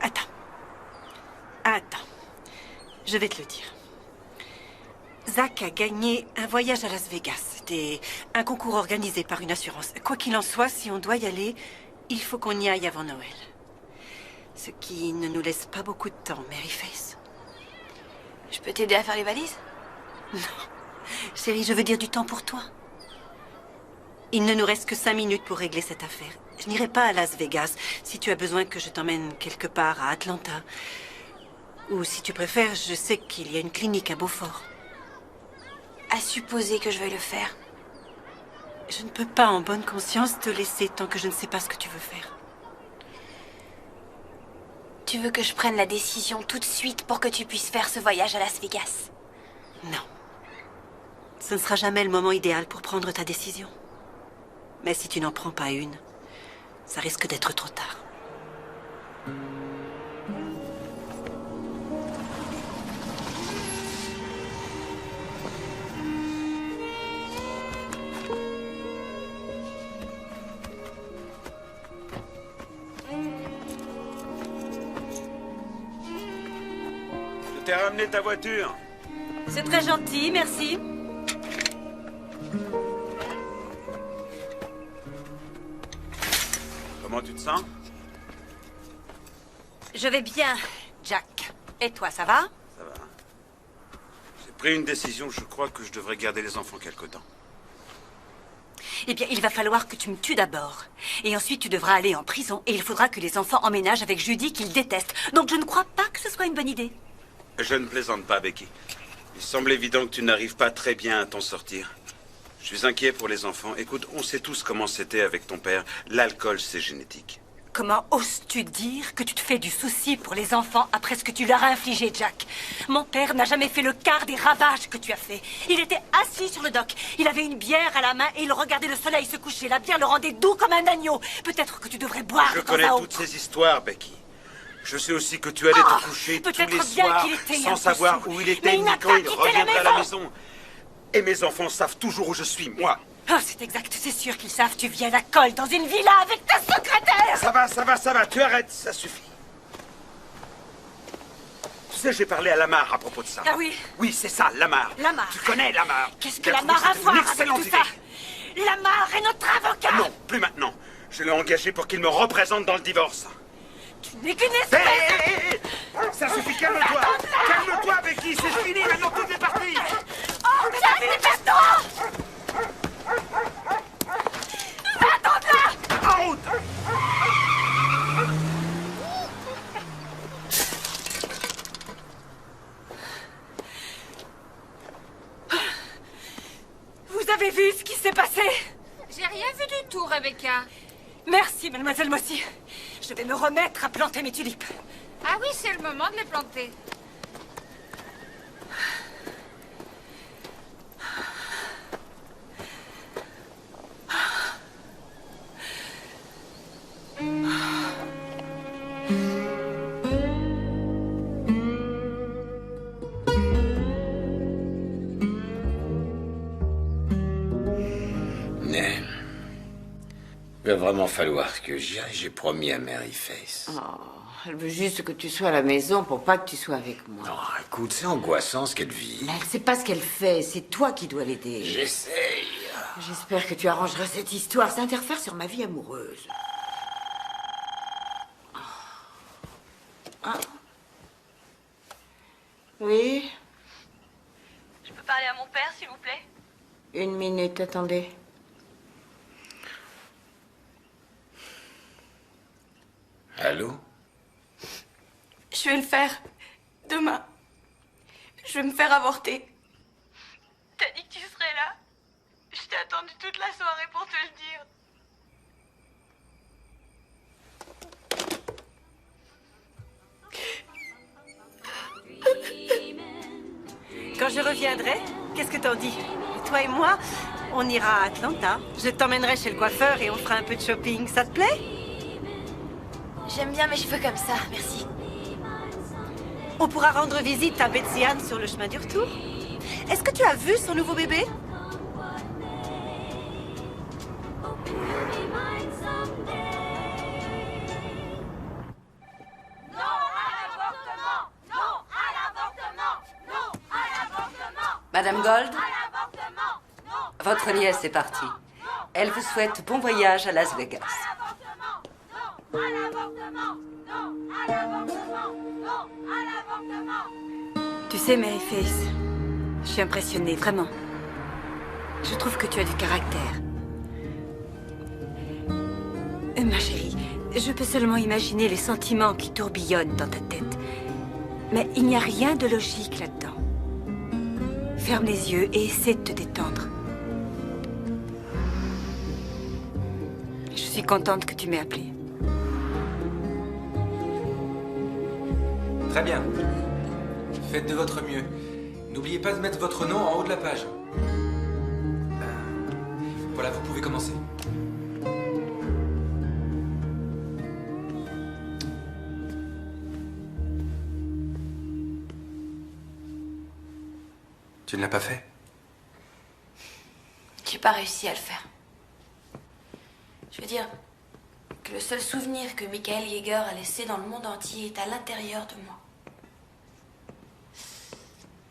Attends. Je vais te le dire. Zach a gagné un voyage à Las Vegas. C'était un concours organisé par une assurance. Quoi qu'il en soit, si on doit y aller, il faut qu'on y aille avant Noël. Ce qui ne nous laisse pas beaucoup de temps, Maryface. Je peux t'aider à faire les valises? Non. Chérie, je veux dire du temps pour toi. Il ne nous reste que 5 minutes pour régler cette affaire. Je n'irai pas à Las Vegas si tu as besoin que je t'emmène quelque part à Atlanta. Ou si tu préfères, je sais qu'il y a une clinique à Beaufort. À supposer que je veuille le faire. Je ne peux pas en bonne conscience te laisser tant que je ne sais pas ce que tu veux faire. Tu veux que je prenne la décision tout de suite pour que tu puisses faire ce voyage à Las Vegas? Non. Ce ne sera jamais le moment idéal pour prendre ta décision. Mais si tu n'en prends pas une, ça risque d'être trop tard. Je t'ai ramené ta voiture. C'est très gentil, merci. Comment tu te sens? Je vais bien, Jack. Et toi, ça va? Ça va. J'ai pris une décision, je crois que je devrais garder les enfants quelque temps. Eh bien, il va falloir que tu me tues d'abord. Et ensuite, tu devras aller en prison. Et il faudra que les enfants emménagent avec Judy, qu'ils détestent. Donc, je ne crois pas que ce soit une bonne idée. Je ne plaisante pas, Becky. Il semble évident que tu n'arrives pas très bien à t'en sortir. Je suis inquiet pour les enfants. Écoute, on sait tous comment c'était avec ton père. L'alcool, c'est génétique. Comment oses-tu dire que tu te fais du souci pour les enfants après ce que tu leur as infligé, Jack? Mon père n'a jamais fait le quart des ravages que tu as fait. Il était assis sur le dock. Il avait une bière à la main et il regardait le soleil se coucher. La bière le rendait doux comme un agneau. Peut-être que tu devrais boire Je de temps connais à toutes autre. ces histoires, Becky. Je sais aussi que tu allais te coucher tous les bien soirs qu'il était sans un peu savoir saoul. où il Mais était il ni n'a quand pas il quitté reviendrait la à la maison. maison. Et mes enfants savent toujours où je suis, moi. Oh, c'est exact, c'est sûr qu'ils savent. Tu viens à Cole dans une villa avec ta secrétaire. Ça va, tu arrêtes, ça suffit. Tu sais, j'ai parlé à Lamar à propos de ça. Ah oui? Oui, c'est ça, Lamar. Lamar. Tu connais Lamar. Qu'est-ce que Il a Lamar trouvé a à que voir c'était une avec tout excellente ça? Lamar est notre avocat. Non, plus maintenant. Je l'ai engagé pour qu'il me représente dans le divorce. Tu n'es qu'une Hé, espèce. hé, hé, hé. Ça suffit, calme-toi. Calme-toi, Becky, c'est fini, maintenant tout est parti. Oh, Jack, dépêche-toi. Va-t'en de là. En route. Vous avez vu ce qui s'est passé? J'ai rien vu du tout, Rebecca. Merci, mademoiselle Mossy. Je vais me remettre à planter mes tulipes. Ah oui, c'est le moment de les planter. Mais il va vraiment falloir que j'y aille. J'ai promis à Maryface. Oh, elle veut juste que tu sois à la maison pour pas que tu sois avec moi. Non, écoute, c'est angoissant ce qu'elle vit. Mais elle sait pas ce qu'elle fait, c'est toi qui dois l'aider. J'essaye. J'espère que tu arrangeras cette histoire. Ça interfère sur ma vie amoureuse. Ah. Oui? Je peux parler à mon père, s'il vous plaît? Une minute, attendez. Allô? Je vais le faire. Demain. Je vais me faire avorter. T'as dit que tu serais là. Je t'ai attendu toute la soirée pour te le dire. Quand je reviendrai, qu'est-ce que t'en dis? Toi et moi, on ira à Atlanta. Je t'emmènerai chez le coiffeur et on fera un peu de shopping. Ça te plaît? J'aime bien mes cheveux comme ça, merci. On pourra rendre visite à Betsy Ann sur le chemin du retour. Est-ce que tu as vu son nouveau bébé? Madame Gold, votre nièce est partie. Elle vous souhaite bon voyage à Las Vegas. Tu sais, Maryface, je suis impressionnée, vraiment. Je trouve que tu as du caractère. Ma chérie, je peux seulement imaginer les sentiments qui tourbillonnent dans ta tête. Mais il n'y a rien de logique là-dedans. Ferme les yeux et essaie de te détendre. Je suis contente que tu m'aies appelée. Très bien. Faites de votre mieux. N'oubliez pas de mettre votre nom en haut de la page. Voilà, vous pouvez commencer. Tu ne l'as pas fait? J'ai pas réussi à le faire. Je veux dire que le seul souvenir que Michael Yeager a laissé dans le monde entier est à l'intérieur de moi.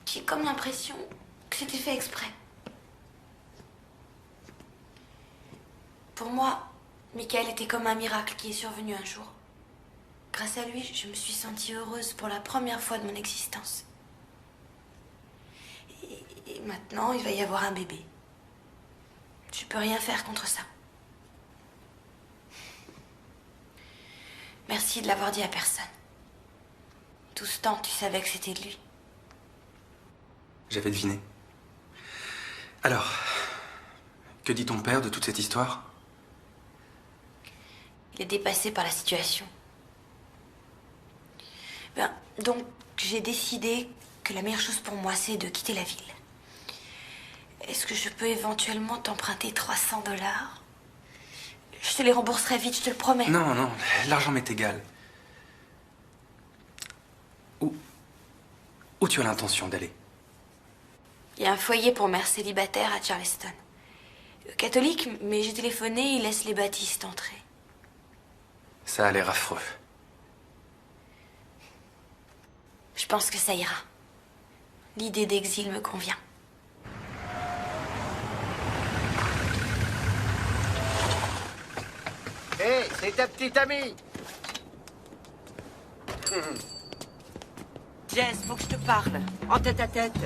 J'ai comme l'impression que c'était fait exprès. Pour moi, Michael était comme un miracle qui est survenu un jour. Grâce à lui, je me suis sentie heureuse pour la première fois de mon existence. Et maintenant, il va y avoir un bébé. Je peux rien faire contre ça. Merci de l'avoir dit à personne. Tout ce temps, tu savais que c'était de lui. J'avais deviné. Alors, que dit ton père de toute cette histoire? Il est dépassé par la situation. Donc, j'ai décidé que la meilleure chose pour moi, c'est de quitter la ville. Est-ce que je peux éventuellement t'emprunter 300 $? Je te les rembourserai vite, je te le promets. Non, non, l'argent m'est égal. Où tu as l'intention d'aller? Il y a un foyer pour mères célibataires à Charleston. Catholique, mais j'ai téléphoné, ils laissent les baptistes entrer. Ça a l'air affreux. Je pense que ça ira. L'idée d'exil me convient. Hé, c'est ta petite amie. Jess, faut que je te parle. En tête à tête.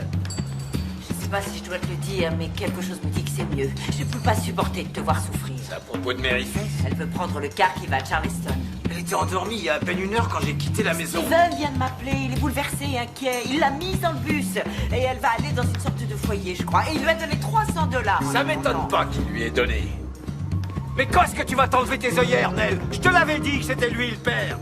Je sais pas si je dois te le dire, mais quelque chose me dit que c'est mieux. Je peux pas supporter de te voir souffrir. C'est à propos de Maryface? Elle veut prendre le car qui va à Charleston. Elle était endormie il y a à peine 1 heure quand j'ai quitté la maison. Steven vient de m'appeler, il est bouleversé, inquiet. Il l'a mise dans le bus. Et elle va aller dans une sorte de foyer, je crois. Et il lui a donné 300 $. Ça m'étonne pas qu'il lui ait donné. Mais quand est-ce que tu vas t'enlever tes œillères, Nell? Je te l'avais dit que c'était lui le père.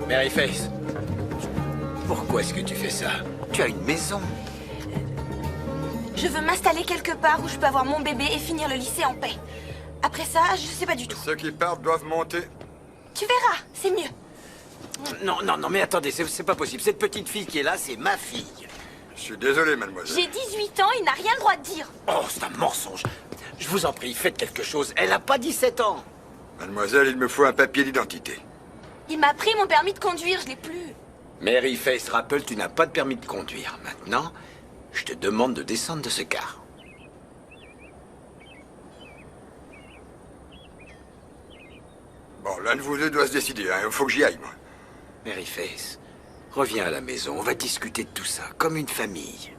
Maryface, pourquoi est-ce que tu fais ça? Tu as une maison. Je veux m'installer quelque part où je peux avoir mon bébé et finir le lycée en paix. Après ça, je sais pas du tout. Ceux qui partent doivent monter. Tu verras, c'est mieux. Non, non, non, mais attendez, c'est pas possible. Cette petite fille qui est là, c'est ma fille. Je suis désolé, mademoiselle. J'ai 18 ans, il n'a rien le droit de dire. Oh, c'est un mensonge. Je vous en prie, faites quelque chose. Elle n'a pas 17 ans. Mademoiselle, il me faut un papier d'identité. Il m'a pris mon permis de conduire, je l'ai plus. Mary Face Rappel, tu n'as pas de permis de conduire. Maintenant, je te demande de descendre de ce car. Bon, l'un de vous deux doit se décider, hein. Il faut que j'y aille, moi. Mary Face, reviens à la maison. On va discuter de tout ça, comme une famille.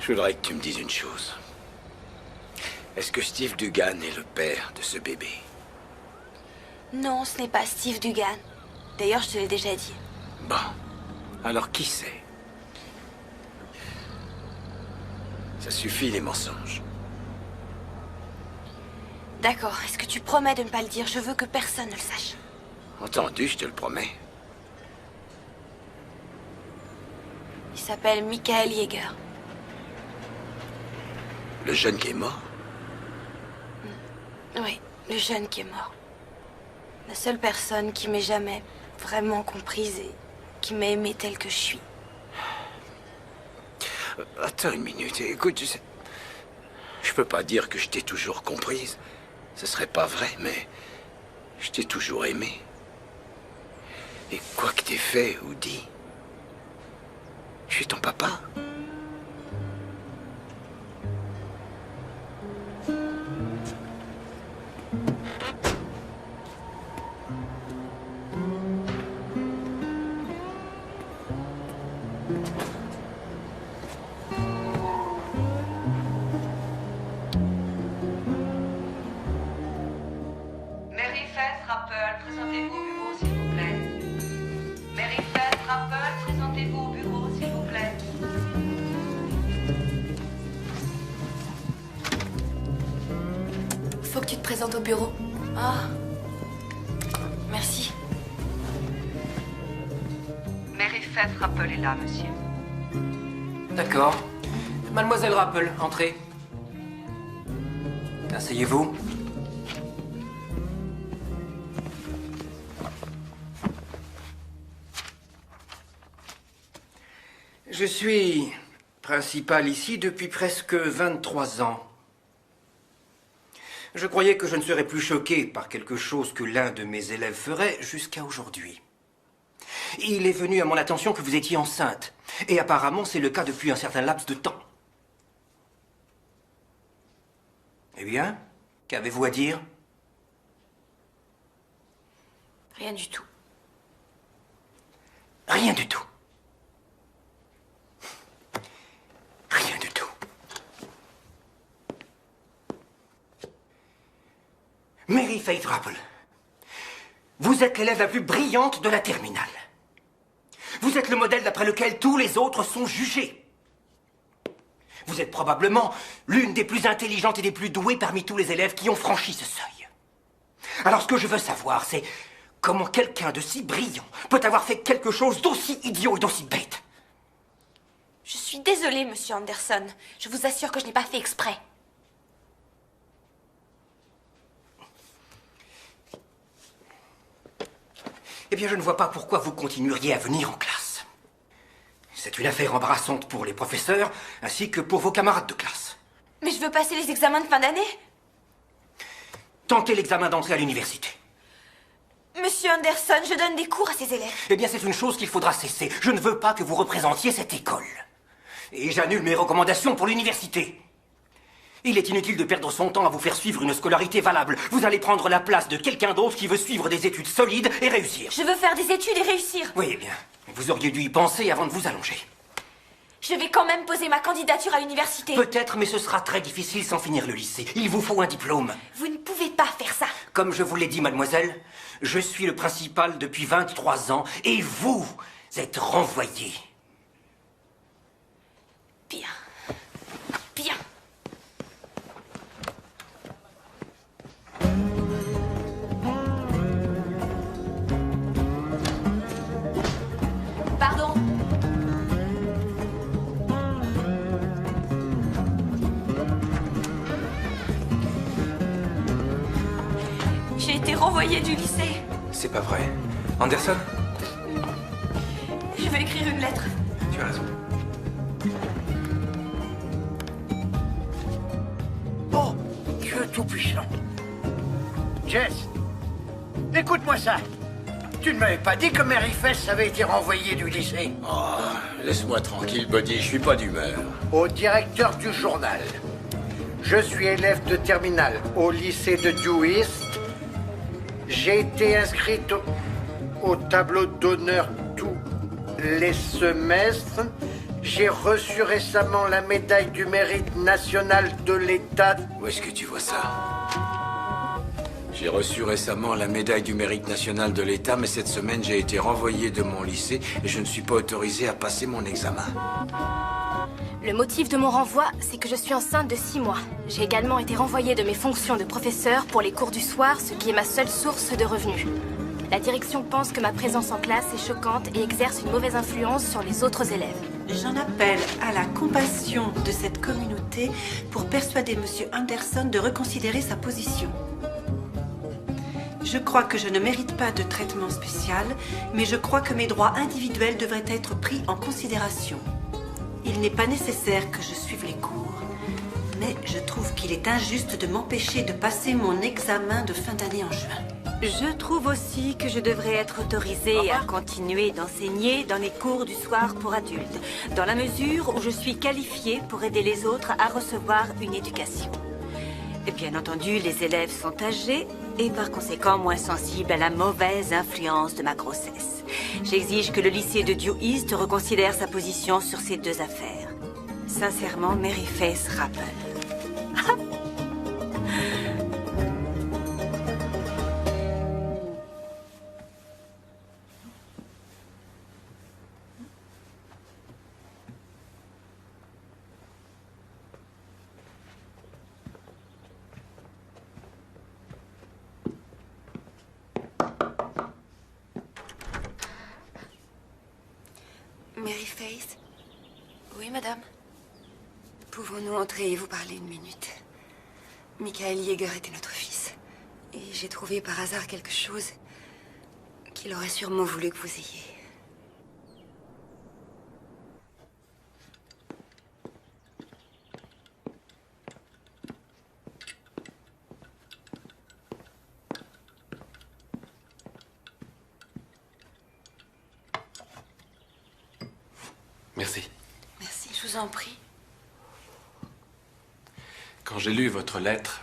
Je voudrais que tu me dises une chose. Est-ce que Steve Dugan est le père de ce bébé? Non, ce n'est pas Steve Dugan. D'ailleurs, je te l'ai déjà dit. Bon. Alors qui c'est? Ça suffit les mensonges. D'accord, est-ce que tu promets de ne pas le dire? Je veux que personne ne le sache. Entendu, je te le promets. Il s'appelle Michael Yeager. Le jeune qui est mort? Oui, le jeune qui est mort. La seule personne qui m'ait jamais vraiment comprise et qui m'a aimée telle que je suis. Attends une minute, écoute, je peux pas dire que je t'ai toujours comprise. Ce serait pas vrai, mais je t'ai toujours aimé. Et quoi que t'aies fait ou dit, je suis ton papa. Mary Faith Rappel, présentez-vous au bureau, s'il vous plaît. Mary Faith Rappel, présentez-vous au bureau, s'il vous plaît. Faut que tu te présentes au bureau. Ah. Merci. Mary Faith Rappel est là, monsieur. D'accord. Mademoiselle Rappel, entrez. Asseyez-vous. Je suis principal ici depuis presque 23 ans. Je croyais que je ne serais plus choqué par quelque chose que l'un de mes élèves ferait jusqu'à aujourd'hui. Il est venu à mon attention que vous étiez enceinte. Et apparemment, c'est le cas depuis un certain laps de temps. Eh bien, qu'avez-vous à dire? Rien du tout. Rien du tout. Rien du tout. Mary Faith Rappel, vous êtes l'élève la plus brillante de la terminale. Vous êtes le modèle d'après lequel tous les autres sont jugés. Vous êtes probablement l'une des plus intelligentes et des plus douées parmi tous les élèves qui ont franchi ce seuil. Alors ce que je veux savoir, c'est comment quelqu'un de si brillant peut avoir fait quelque chose d'aussi idiot et d'aussi bête. Je suis désolée, monsieur Anderson. Je vous assure que je n'ai pas fait exprès. Eh bien, je ne vois pas pourquoi vous continueriez à venir en classe. C'est une affaire embarrassante pour les professeurs, ainsi que pour vos camarades de classe. Mais je veux passer les examens de fin d'année. Tentez l'examen d'entrée à l'université. Monsieur Anderson, je donne des cours à ces élèves. Eh bien, c'est une chose qu'il faudra cesser. Je ne veux pas que vous représentiez cette école. Et j'annule mes recommandations pour l'université. Il est inutile de perdre son temps à vous faire suivre une scolarité valable. Vous allez prendre la place de quelqu'un d'autre qui veut suivre des études solides et réussir. Je veux faire des études et réussir. Oui, eh bien, vous auriez dû y penser avant de vous allonger. Je vais quand même poser ma candidature à l'université. Peut-être, mais ce sera très difficile sans finir le lycée. Il vous faut un diplôme. Vous ne pouvez pas faire ça. Comme je vous l'ai dit, mademoiselle, je suis le principal depuis 23 ans et vous êtes renvoyée. Bien. Bien. Pardon. J'ai été renvoyée du lycée. C'est pas vrai. Anderson, Je vais écrire une lettre. tu as raison. Oh, Dieu tout-puissant. Jess, écoute-moi ça. Tu ne m'avais pas dit que Mary Fess avait été renvoyée du lycée. Oh, laisse-moi tranquille, Buddy, je suis pas d'humeur. Au directeur du journal. Je suis élève de terminale au lycée de Due East. J'ai été inscrite au tableau d'honneur tous les semestres. J'ai reçu récemment la médaille du mérite national de l'État. Où est-ce que tu vois ça? J'ai reçu récemment la médaille du mérite national de l'État, mais cette semaine, j'ai été renvoyé de mon lycée et je ne suis pas autorisé à passer mon examen. Le motif de mon renvoi, c'est que je suis enceinte de 6 mois. J'ai également été renvoyée de mes fonctions de professeur pour les cours du soir, ce qui est ma seule source de revenus. La direction pense que ma présence en classe est choquante et exerce une mauvaise influence sur les autres élèves. J'en appelle à la compassion de cette communauté pour persuader M. Anderson de reconsidérer sa position. Je crois que je ne mérite pas de traitement spécial, mais je crois que mes droits individuels devraient être pris en considération. Il n'est pas nécessaire que je suive les cours, mais je trouve qu'il est injuste de m'empêcher de passer mon examen de fin d'année en juin. Je trouve aussi que je devrais être autorisée à continuer d'enseigner dans les cours du soir pour adultes, dans la mesure où je suis qualifiée pour aider les autres à recevoir une éducation. Et bien entendu, les élèves sont âgés et par conséquent moins sensibles à la mauvaise influence de ma grossesse. J'exige que le lycée de Due East reconsidère sa position sur ces deux affaires. Sincèrement, Mary Faith Rapple. Mary Faith? Oui, madame? Pouvons-nous entrer et vous parler une minute? Michael Yeager était notre fils. Et j'ai trouvé par hasard quelque chose qu'il aurait sûrement voulu que vous ayez. Merci. Merci, je vous en prie. Quand j'ai lu votre lettre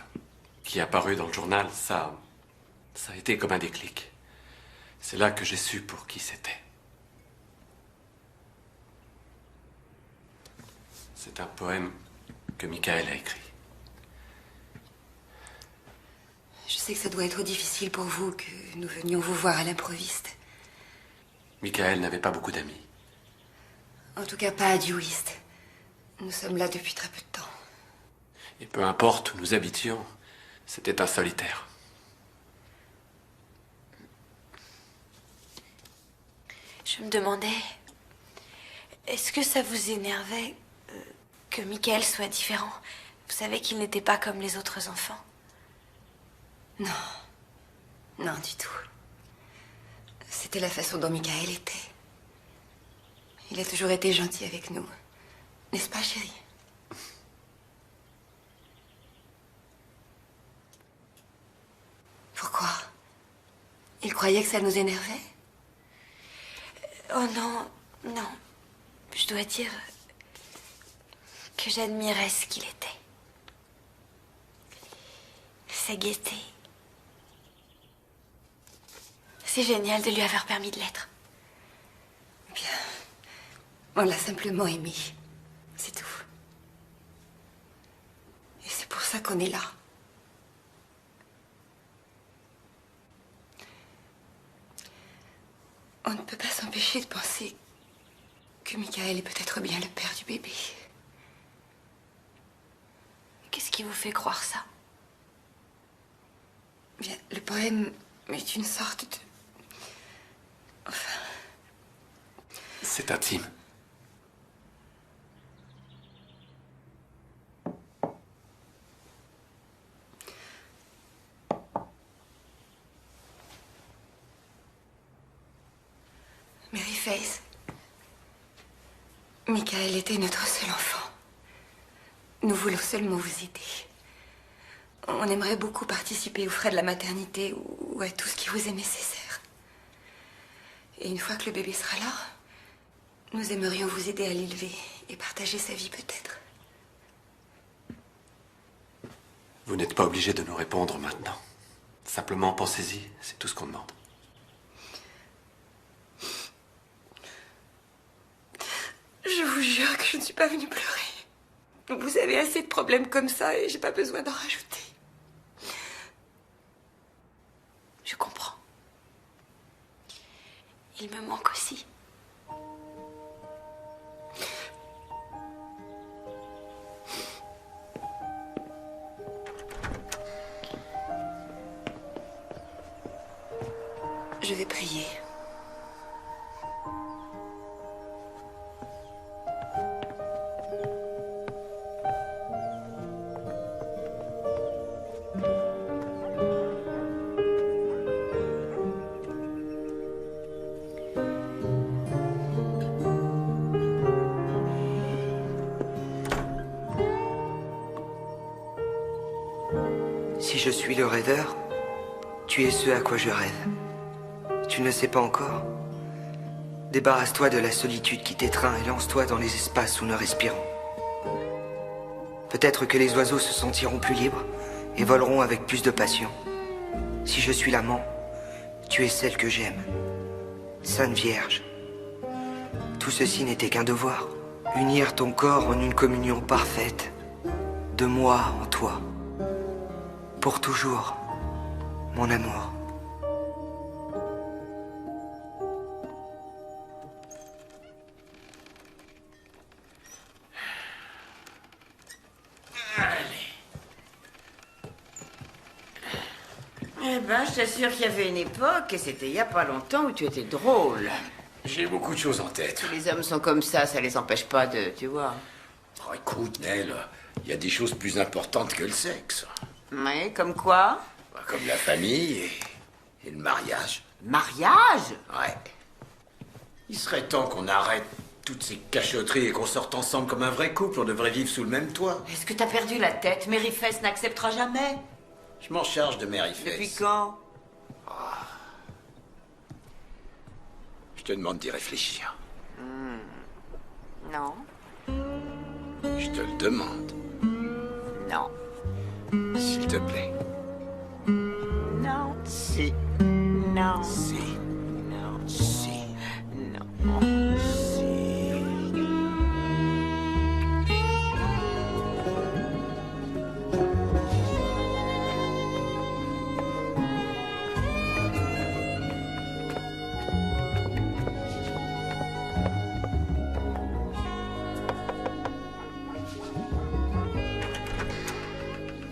qui est apparue dans le journal, ça a été comme un déclic. C'est là que j'ai su pour qui c'était. C'est un poème que Michael a écrit. Je sais que ça doit être difficile pour vous que nous venions vous voir à l'improviste. Michael n'avait pas beaucoup d'amis. En tout cas, pas à Due East. Nous sommes là depuis très peu de temps. Et peu importe où nous habitions, c'était un solitaire. Je me demandais, est-ce que ça vous énervait que Michael soit différent? Vous savez qu'il n'était pas comme les autres enfants. Non. Non, du tout. C'était la façon dont Michael était. Il a toujours été gentil avec nous. N'est-ce pas, chérie? Pourquoi? Il croyait que ça nous énervait? Oh non, non. Je dois dire que j'admirais ce qu'il était. Sa gaieté. C'est génial de lui avoir permis de l'être. Bien. On l'a simplement aimé. C'est tout. Et c'est pour ça qu'on est là. On ne peut pas s'empêcher de penser que Michael est peut-être bien le père du bébé. Qu'est-ce qui vous fait croire ça? Bien, le poème est une sorte de... Enfin... C'est intime. Face. Michael était notre seul enfant. Nous voulons seulement vous aider. On aimerait beaucoup participer aux frais de la maternité ou à tout ce qui vous est nécessaire. Et une fois que le bébé sera là, nous aimerions vous aider à l'élever et partager sa vie peut-être. Vous n'êtes pas obligé de nous répondre maintenant. Simplement pensez-y, c'est tout ce qu'on demande. Je vous jure que je ne suis pas venue pleurer. Vous avez assez de problèmes comme ça et j'ai pas besoin d'en rajouter. Je comprends. Il me manque aussi. Je vais prier. Si je suis le rêveur, tu es ce à quoi je rêve. Tu ne sais pas encore? Débarrasse-toi de la solitude qui t'étreint et lance-toi dans les espaces où nous respirons. Peut-être que les oiseaux se sentiront plus libres et voleront avec plus de passion. Si je suis l'amant, tu es celle que j'aime. Sainte Vierge. Tout ceci n'était qu'un devoir. Unir ton corps en une communion parfaite. De moi en toi. Pour toujours, mon amour. Eh ben, je t'assure qu'il y avait une époque, et c'était il y a pas longtemps, où tu étais drôle. J'ai beaucoup de choses en tête. Si les hommes sont comme ça les empêche pas de... Tu vois. Oh, écoute, Nell, il y a des choses plus importantes que le sexe. Oui, comme quoi? Comme la famille et le mariage. Mariage? Ouais. Il serait temps qu'on arrête toutes ces cachotteries et qu'on sorte ensemble comme un vrai couple. On devrait vivre sous le même toit. Est-ce que t'as perdu la tête? Mary Face n'acceptera jamais. Je m'en charge de Mary Face. Depuis quand? Je te demande d'y réfléchir. Non. Je te le demande. Non. S'il te plaît. Non. Si. Non. Si. Non. Si. Non.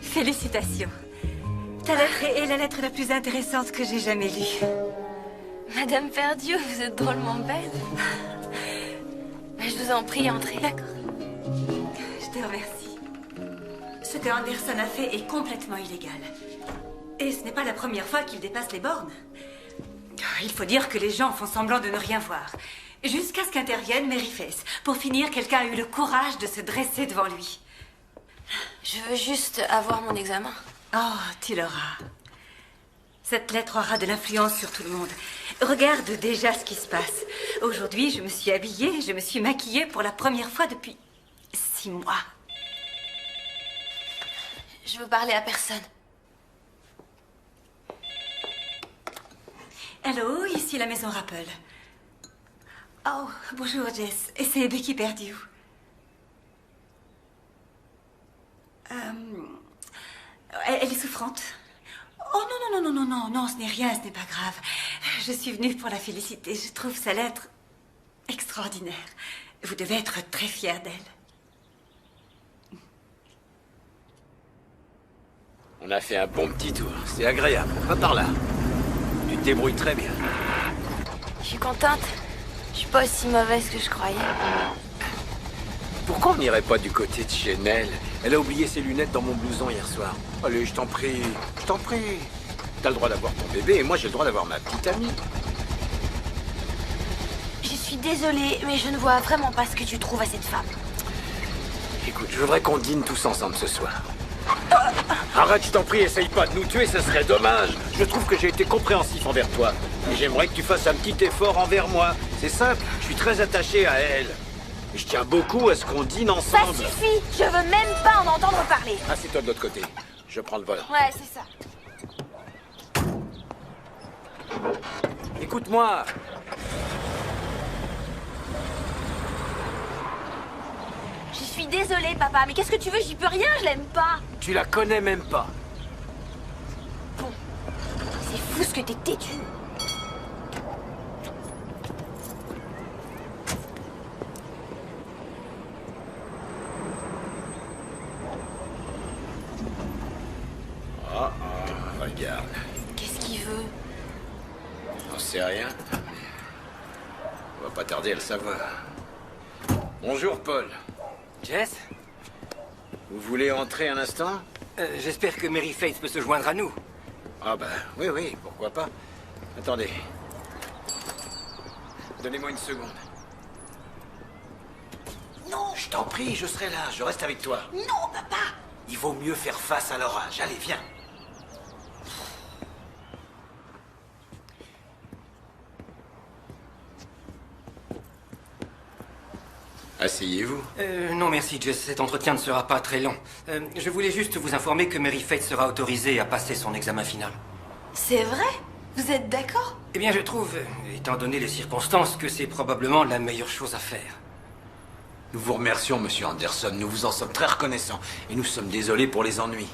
Félicitations. Ta lettre est la lettre la plus intéressante que j'ai jamais lue. Madame Perdieu, vous êtes drôlement belle. Mais je vous en prie, entrez. D'accord. Je te remercie. Ce que Anderson a fait est complètement illégal. Et ce n'est pas la première fois qu'il dépasse les bornes. Il faut dire que les gens font semblant de ne rien voir. Jusqu'à ce qu'intervienne Mary Face. Pour finir, quelqu'un a eu le courage de se dresser devant lui. Je veux juste avoir mon examen. Oh, tu l'auras. Cette lettre aura de l'influence sur tout le monde. Regarde déjà ce qui se passe. Aujourd'hui, je me suis habillée, je me suis maquillée pour la première fois depuis 6 mois. Je veux parler à personne. Allô, ici la maison Rappel. Oh, bonjour Jess. Et c'est Becky Perdue. Elle est souffrante. Oh non, ce n'est rien, ce n'est pas grave. Je suis venue pour la féliciter. Je trouve sa lettre extraordinaire. Vous devez être très fière d'elle. On a fait un bon petit tour. C'est agréable. Va par là. Tu te débrouilles très bien. Je suis contente. Je suis pas aussi mauvaise que je croyais. Pourquoi on n'irait pas du côté de chez Nell? Elle a oublié ses lunettes dans mon blouson hier soir. Allez, je t'en prie. Je t'en prie. T'as le droit d'avoir ton bébé et moi j'ai le droit d'avoir ma petite amie. J'y suis suis désolée, mais je ne vois vraiment pas ce que tu trouves à cette femme. Écoute, je voudrais qu'on dîne tous ensemble ce soir. Arrête, je t'en prie, essaye pas de nous tuer, ce serait dommage. Je trouve que j'ai été compréhensif envers toi. Et j'aimerais que tu fasses un petit effort envers moi. C'est simple, je suis très attaché à elle. Et je tiens beaucoup à ce qu'on dîne Ça ensemble. suffit. Je veux même pas en entendre parler. Assieds-toi de l'autre côté. Je prends le volant. Ouais, c'est ça. Écoute-moi. Je suis désolée, papa, mais qu'est-ce que tu veux? J'y peux rien, je l'aime pas. Tu la connais même pas. C'est fou ce que t'es têtu. Ah, regarde. Qu'est-ce qu'il veut? On sait rien. On va pas tarder à le savoir. Bonjour, Paul. Jess? Vous voulez entrer un instant? J'espère que Mary Faith peut se joindre à nous. Ah ben, oui, pourquoi pas. Attendez. Donnez-moi une seconde. Non! Je t'en prie, je serai là, je reste avec toi. Non, papa! Il vaut mieux faire face à l'orage. Allez, viens. Asseyez-vous. Non merci, Jess, cet entretien ne sera pas très long. Je voulais juste vous informer que Mary Faith sera autorisée à passer son examen final. C'est vrai? Vous êtes d'accord? Eh bien, je trouve, étant donné les circonstances, que c'est probablement la meilleure chose à faire. Nous vous remercions, monsieur Anderson. Nous vous en sommes très reconnaissants. Et nous sommes désolés pour les ennuis.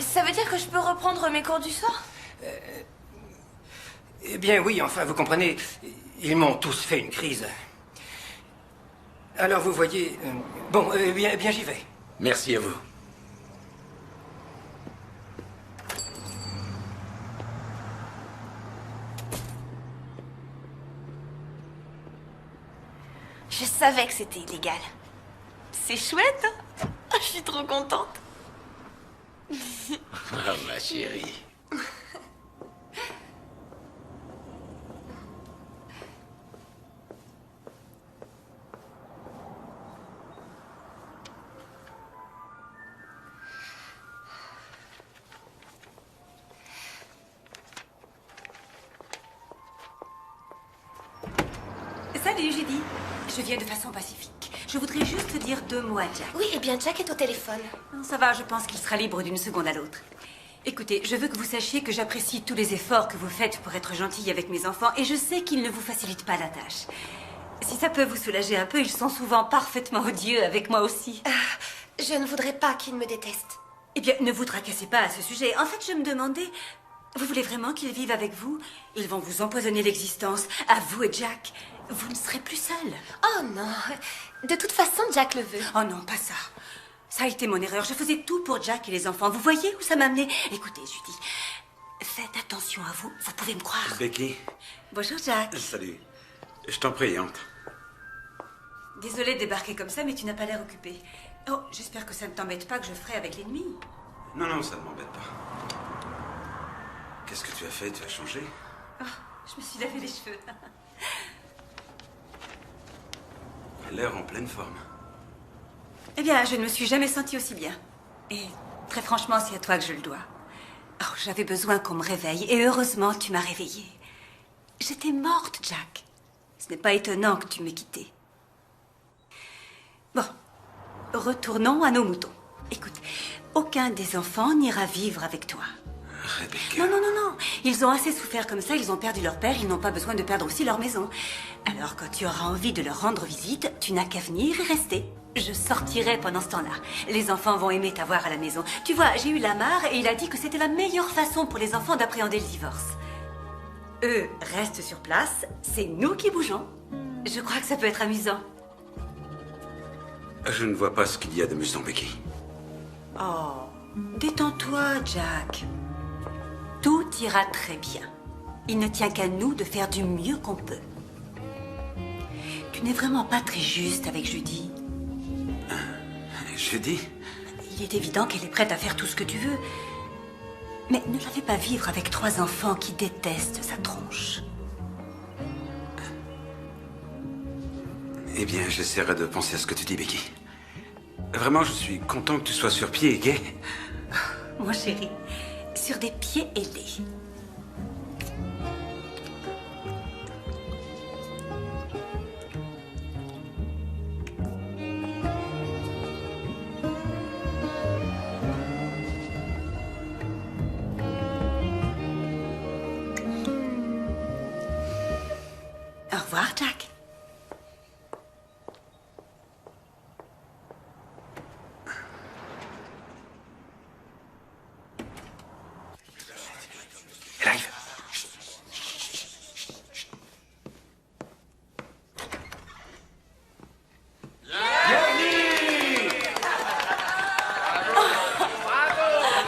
Ça veut dire que je peux reprendre mes cours du soir? Eh bien, oui, enfin, vous comprenez, ils m'ont tous fait une crise. Alors, vous voyez... bon, bien j'y vais. Merci à vous. Je savais que c'était illégal. C'est chouette, hein? Je suis trop contente. Ah, ma chérie. Salut Judy. Je viens de façon pacifique. Je voudrais juste dire 2 mots à Jack. Oui, eh bien Jack est au téléphone. Non, ça va, je pense qu'il sera libre d'une seconde à l'autre. Écoutez, je veux que vous sachiez que j'apprécie tous les efforts que vous faites pour être gentille avec mes enfants et je sais qu'ils ne vous facilitent pas la tâche. Si ça peut vous soulager un peu, ils sont souvent parfaitement odieux avec moi aussi. Je ne voudrais pas qu'ils me détestent. Eh bien, ne vous tracassez pas à ce sujet. En fait, je me demandais, vous voulez vraiment qu'ils vivent avec vous? Ils vont vous empoisonner l'existence, à vous et Jack. Vous ne serez plus seul. Oh non, de toute façon, Jack le veut. Oh non, pas ça. Ça a été mon erreur. Je faisais tout pour Jack et les enfants. Vous voyez où ça m'a amené? Écoutez, Judy, faites attention à vous. Vous pouvez me croire. Becky. Bonjour, Jack. Salut. Je t'en prie, entre. Désolée de débarquer comme ça, mais tu n'as pas l'air occupé. Oh, j'espère que ça ne t'embête pas que je ferai avec l'ennemi. Non, ça ne m'embête pas. Qu'est-ce que tu as fait? Tu as changé? Oh, je me suis lavé les cheveux. Elle a l'air en pleine forme. Eh bien, je ne me suis jamais sentie aussi bien. Et très franchement, c'est à toi que je le dois. Oh, j'avais besoin qu'on me réveille, et heureusement, tu m'as réveillée. J'étais morte, Jack. Ce n'est pas étonnant que tu m'aies quittée. Bon, retournons à nos moutons. Écoute, aucun des enfants n'ira vivre avec toi. Rebecca. Non. Ils ont assez souffert comme ça, ils ont perdu leur père, ils n'ont pas besoin de perdre aussi leur maison. Alors, quand tu auras envie de leur rendre visite, tu n'as qu'à venir et rester. Je sortirai pendant ce temps-là. Les enfants vont aimer t'avoir à la maison. Tu vois, j'ai eu Lamar et il a dit que c'était la meilleure façon pour les enfants d'appréhender le divorce. Eux restent sur place, c'est nous qui bougeons. Je crois que ça peut être amusant. Je ne vois pas ce qu'il y a d'amusant, Becky. Oh, détends-toi, Jack. Tout ira très bien. Il ne tient qu'à nous de faire du mieux qu'on peut. Tu n'es vraiment pas très juste avec Judy. Judy? Il est évident qu'elle est prête à faire tout ce que tu veux. Mais ne la fais pas vivre avec 3 enfants qui détestent sa tronche. Eh bien, j'essaierai de penser à ce que tu dis, Becky. Vraiment, je suis content que tu sois sur pied et gai. Mon chéri, sur des pieds ailés. Au revoir, Jack. Elle arrive.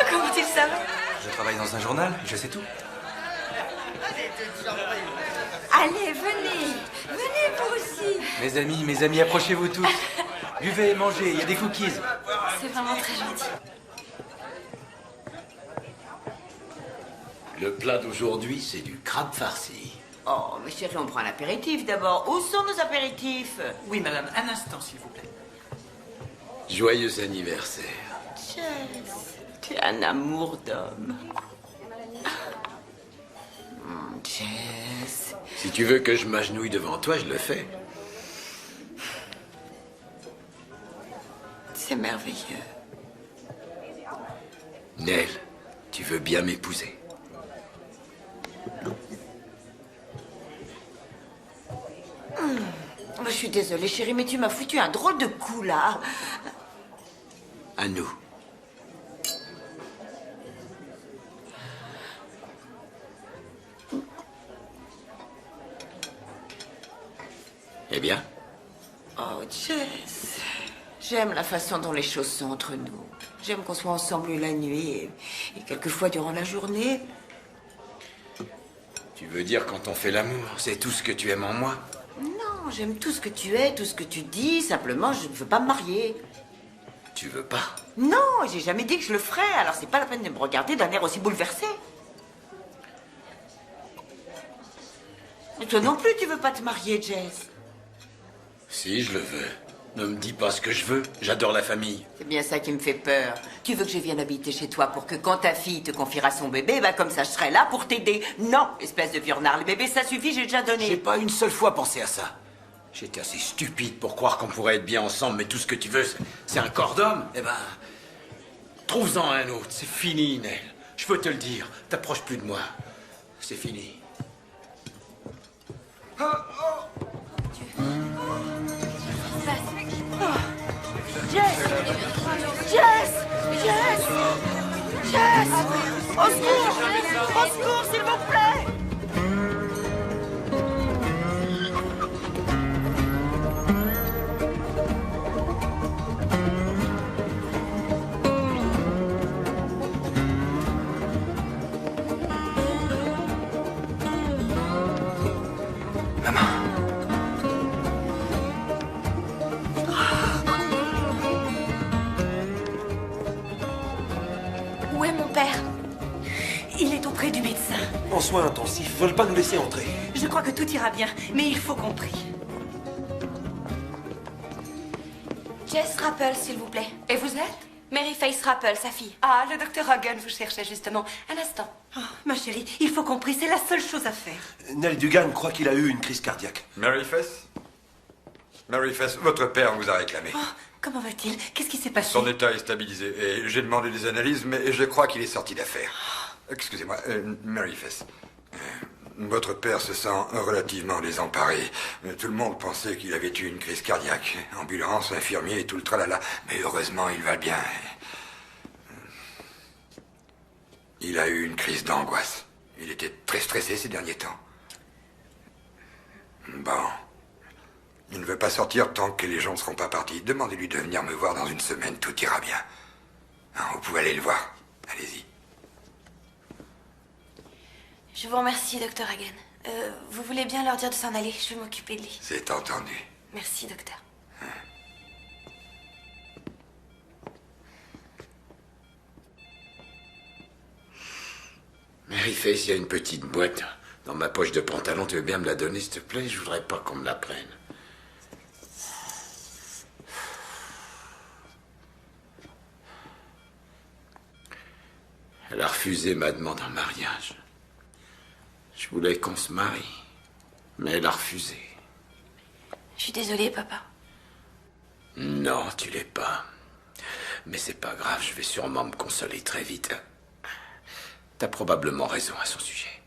Comment tu le savais? Je travaille dans un journal, je sais tout. Allez, venez. Venez vous aussi. Mes amis, approchez-vous tous. Buvez et mangez, il y a des cookies. C'est vraiment très gentil. Le plat d'aujourd'hui, c'est du crabe farci. Oh, mais chérie, on prend l'apéritif d'abord. Où sont nos apéritifs? Oui, madame, un instant, s'il vous plaît. Joyeux anniversaire. Jess, tu es un amour d'homme. Jess. Si tu veux que je m'agenouille devant toi, je le fais. C'est merveilleux. Nell, tu veux bien m'épouser? Je suis désolée, chérie, mais tu m'as foutu un drôle de coup, là. À nous. Eh bien? Oh, Jess. J'aime la façon dont les choses sont entre nous. J'aime qu'on soit ensemble la nuit et quelquefois durant la journée. Tu veux dire quand on fait l'amour, c'est tout ce que tu aimes en moi? Non, j'aime tout ce que tu es, tout ce que tu dis. Simplement, je ne veux pas me marier. Tu veux pas? Non, j'ai jamais dit que je le ferais. Alors c'est pas la peine de me regarder d'un air aussi bouleversé. Et toi non plus, tu veux pas te marier, Jess? Si, je le veux. Ne me dis pas ce que je veux. J'adore la famille. C'est bien ça qui me fait peur. Tu veux que je vienne habiter chez toi pour que quand ta fille te confiera son bébé, bah comme ça je serai là pour t'aider. Non, espèce de vieux renard. Le bébé, ça suffit, j'ai déjà donné. J'ai pas une seule fois pensé à ça. J'étais assez stupide pour croire qu'on pourrait être bien ensemble, mais tout ce que tu veux, c'est un corps d'homme. Eh ben, trouve-en un autre. C'est fini, Nell. Je peux te le dire. T'approches plus de moi. C'est fini. Jess! Jess! Jess! Jess! Au secours! Au secours, s'il vous plaît! Où est mon père? Il est auprès du médecin. En soins intensifs, veulent pas nous laisser entrer. Je crois que tout ira bien, mais il faut qu'on prie. Jess Rappel, s'il vous plaît. Et vous êtes? Mary Face Rappel, sa fille. Ah, le docteur Hogan vous cherchait justement. Un instant. Oh, ma chérie, il faut qu'on prie, c'est la seule chose à faire. Nell Dugan croit qu'il a eu une crise cardiaque. Mary Fess? Mary Fess, votre père vous a réclamé. Oh, comment va-t-il? Qu'est-ce qui s'est passé? Son état est stabilisé et j'ai demandé des analyses, mais je crois qu'il est sorti d'affaire. Excusez-moi, Mary Fess. Votre père se sent relativement désemparé. Tout le monde pensait qu'il avait eu une crise cardiaque. Ambulance, infirmier et tout le tralala. Mais heureusement, il va bien. Il a eu une crise d'angoisse. Il était très stressé ces derniers temps. Bon. Il ne veut pas sortir tant que les gens ne seront pas partis. Demandez-lui de venir me voir dans une semaine, tout ira bien. Hein, vous pouvez aller le voir. Allez-y. Je vous remercie, docteur Hagen. Vous voulez bien leur dire de s'en aller? Je vais m'occuper de lui. C'est entendu. Merci, docteur. Mary Face, il y a une petite boîte dans ma poche de pantalon. Tu veux bien me la donner, s'il te plaît? Je voudrais pas qu'on me la prenne. Elle a refusé ma demande en mariage. Je voulais qu'on se marie, mais elle a refusé. Je suis désolée, papa. Non, tu l'es pas. Mais c'est pas grave, je vais sûrement me consoler très vite. T'as probablement raison à son sujet.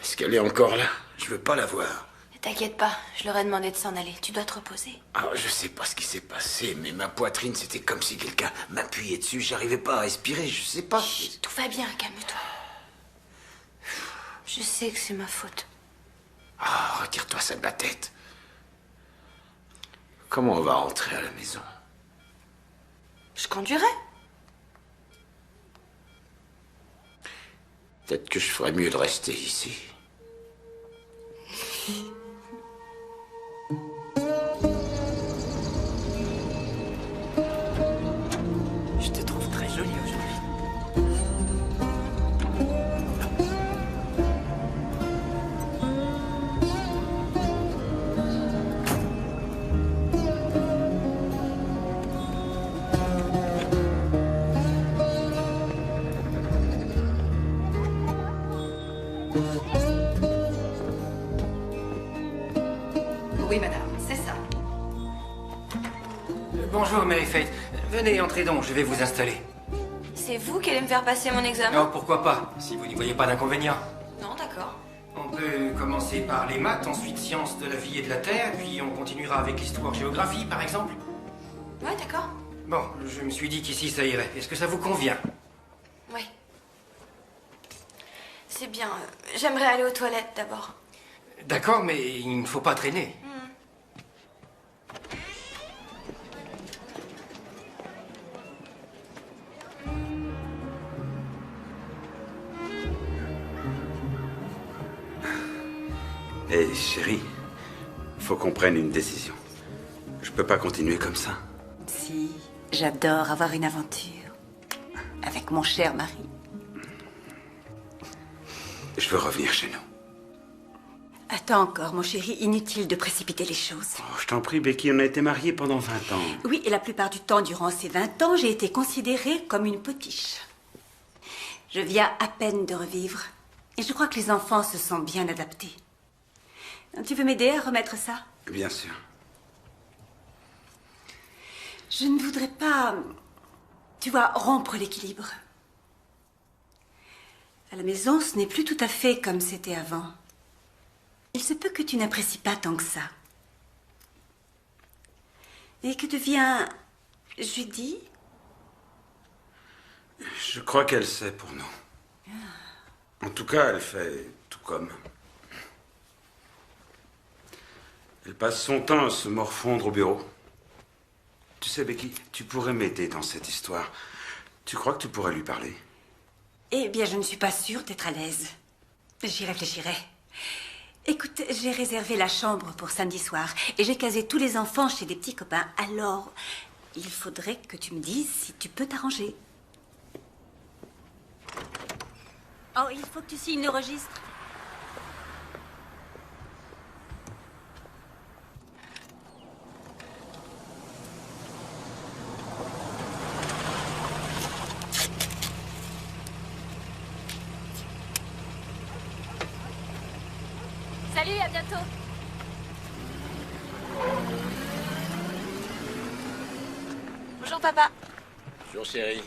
Est-ce qu'elle est encore là? Je veux pas la voir. T'inquiète pas, je leur ai demandé de s'en aller. Tu dois te reposer. Ah, je sais pas ce qui s'est passé, mais ma poitrine, c'était comme si quelqu'un m'appuyait dessus. J'arrivais pas à respirer, je sais pas. Chut, tout va bien, calme-toi. Je sais que c'est ma faute. Ah, retire-toi ça de la tête. Comment on va rentrer à la maison? Je conduirai. Peut-être que je ferais mieux de rester ici. Je te trouve très jolie aujourd'hui. Oui, madame, c'est ça. Bonjour, Mary Faith. Venez, entrez donc, je vais vous installer. C'est vous qui allez me faire passer mon examen? Oh, pourquoi pas, si vous n'y voyez pas d'inconvénient. Non, d'accord. On peut commencer par les maths, ensuite sciences de la vie et de la terre, puis on continuera avec l'histoire-géographie, par exemple. Ouais, d'accord. Bon, je me suis dit qu'ici ça irait. Est-ce que ça vous convient? Oui. C'est bien. J'aimerais aller aux toilettes d'abord. D'accord, mais il ne faut pas traîner. Hé, chérie, faut qu'on prenne une décision. Je peux pas continuer comme ça. Si, j'adore avoir une aventure. Avec mon cher mari. Je veux revenir chez nous. Attends encore, mon chéri, inutile de précipiter les choses. Oh, je t'en prie, Becky, on a été mariés pendant 20 ans. Oui, et la plupart du temps, durant ces 20 ans, j'ai été considérée comme une potiche. Je viens à peine de revivre. Et je crois que les enfants se sont bien adaptés. Tu veux m'aider à remettre ça? Bien sûr. Je ne voudrais pas, tu vois, rompre l'équilibre. À la maison, ce n'est plus tout à fait comme c'était avant. Il se peut que tu n'apprécies pas tant que ça. Et que devient Judy? Je crois qu'elle sait pour nous. En tout cas, elle fait tout comme. Elle passe son temps à se morfondre au bureau. Tu sais, Becky, tu pourrais m'aider dans cette histoire. Tu crois que tu pourrais lui parler? Eh bien, je ne suis pas sûre d'être à l'aise. J'y réfléchirai. Écoute, j'ai réservé la chambre pour samedi soir et j'ai casé tous les enfants chez des petits copains. Alors, il faudrait que tu me dises si tu peux t'arranger. Oh, il faut que tu signes le registre. Salut, à bientôt. Bonjour, papa. Bonjour, chérie.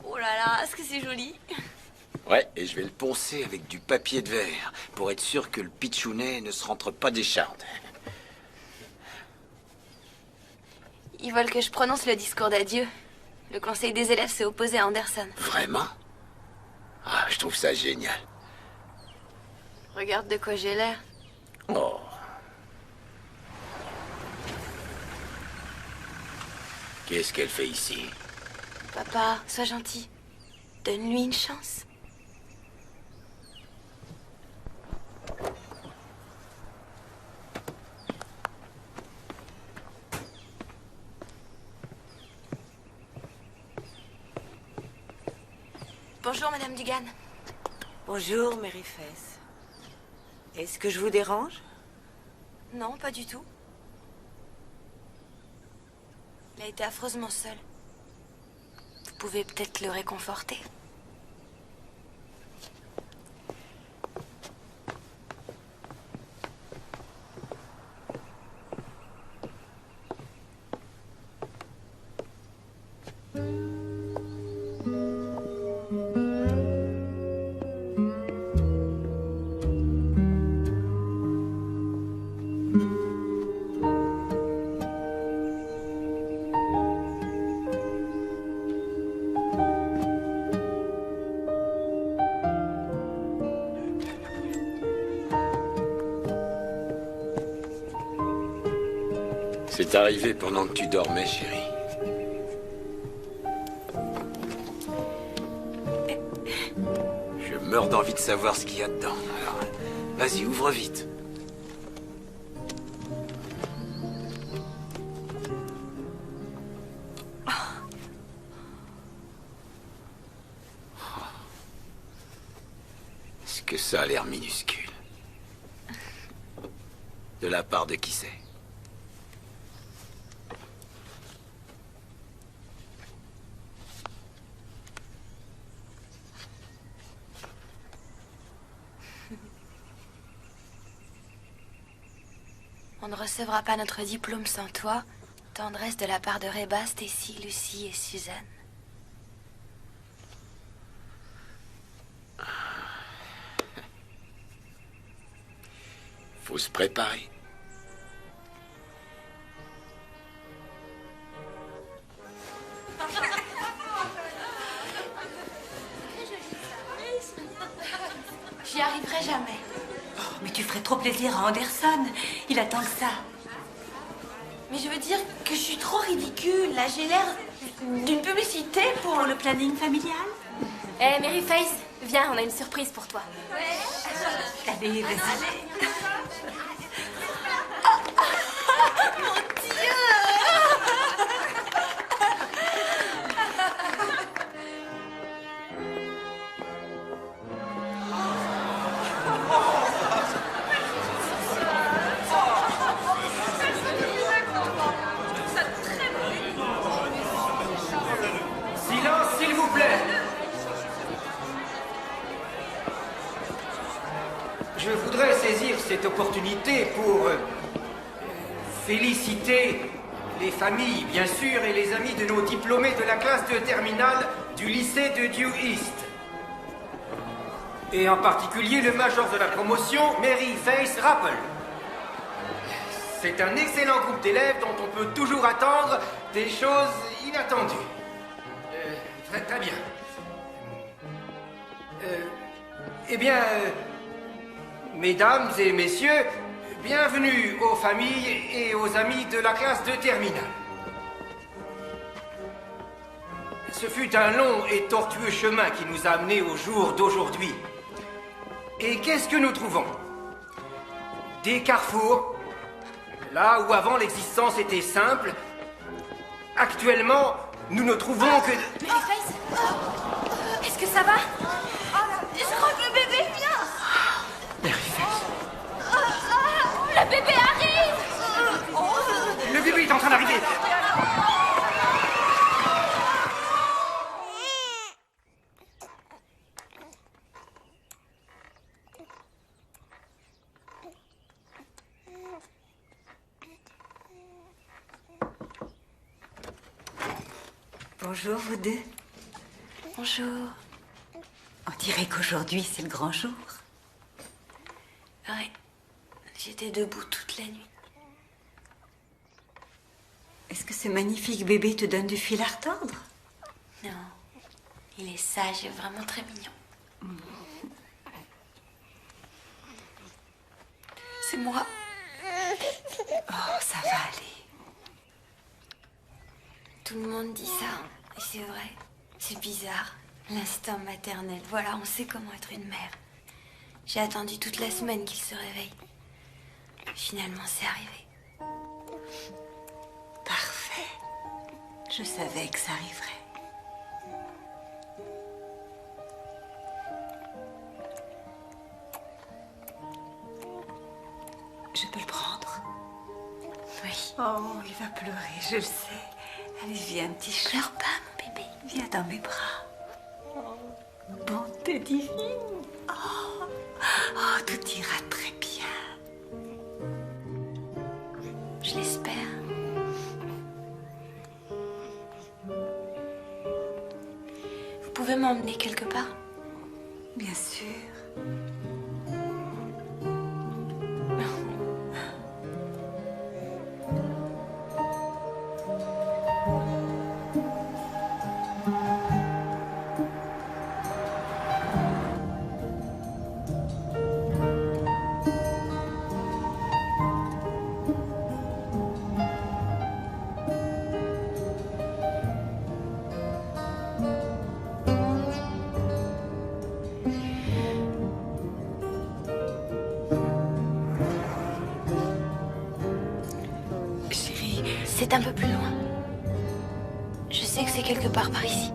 Oh là là, est-ce que c'est joli? Ouais, et je vais le poncer avec du papier de verre pour être sûr que le pitchounet ne se rentre pas des chardes. Ils veulent que je prononce le discours d'adieu. Le conseil des élèves s'est opposé à Anderson. Vraiment? Ah, je trouve ça génial. Regarde de quoi j'ai l'air. Oh. Qu'est-ce qu'elle fait ici? Papa, sois gentil. Donne-lui une chance. Bonjour, Madame Dugan. Bonjour, Mary Faith. Est-ce que je vous dérange? Non, pas du tout. été affreusement seul. Vous pouvez peut-être le réconforter. C'est arrivé pendant que tu dormais, chérie. Je meurs d'envie de savoir ce qu'il y a dedans. Alors, vas-y, ouvre vite. Est-ce que ça a l'air minuscule? De la part de qui c'est? On ne recevra pas notre diplôme sans toi. Tendresse de la part de Reba, Stacy, Lucie et Suzanne. Faut se préparer. J'y arriverai jamais. Oh, mais tu ferais trop plaisir à Anderson. Il attend que ça. Mais je veux dire que je suis trop ridicule. Là, j'ai l'air d'une publicité pour le planning familial. Eh, Maryface, viens, on a une surprise pour toi. Allez, vas-y. Mon Dieu! Silence, s'il vous plaît. Je voudrais saisir cette opportunité pour féliciter les familles, bien sûr, et les amis de nos diplômés de la classe de terminale du lycée de Due East. Et en particulier le major de la promotion, Maryface Rapple. C'est un excellent groupe d'élèves dont on peut toujours attendre des choses inattendues. Très bien. Eh bien, mesdames et messieurs, bienvenue aux familles et aux amis de la classe de terminale. Ce fut un long et tortueux chemin qui nous a amenés au jour d'aujourd'hui. Et qu'est-ce que nous trouvons? Des carrefours. Là où avant l'existence était simple, actuellement, nous ne trouvons que... Maryface, est-ce que ça va? Je crois que le bébé vient. Maryface. Le bébé arrive. Le bébé est en train d'arriver. Bonjour, vous deux. Bonjour. On dirait qu'aujourd'hui, c'est le grand jour. Ouais. J'étais debout toute la nuit. Est-ce que ce magnifique bébé te donne du fil à retordre? Non. Il est sage et vraiment très mignon. C'est moi. Oh, ça va aller. Tout le monde dit ça. Et c'est vrai. C'est bizarre. L'instinct maternel. Voilà, on sait comment être une mère. J'ai attendu toute la semaine qu'il se réveille. Finalement, c'est arrivé. Parfait. Je savais que ça arriverait. Je peux le prendre? Oui. Oh, il va pleurer, je le sais. Allez, viens, petit chat. Pleure pas, mon bébé. Viens dans mes bras. Bonté divine. Oh, tout ira très bien. Je l'espère. Vous pouvez m'emmener quelque part? Bien sûr. C'est un peu plus loin. Je sais que c'est quelque part par ici.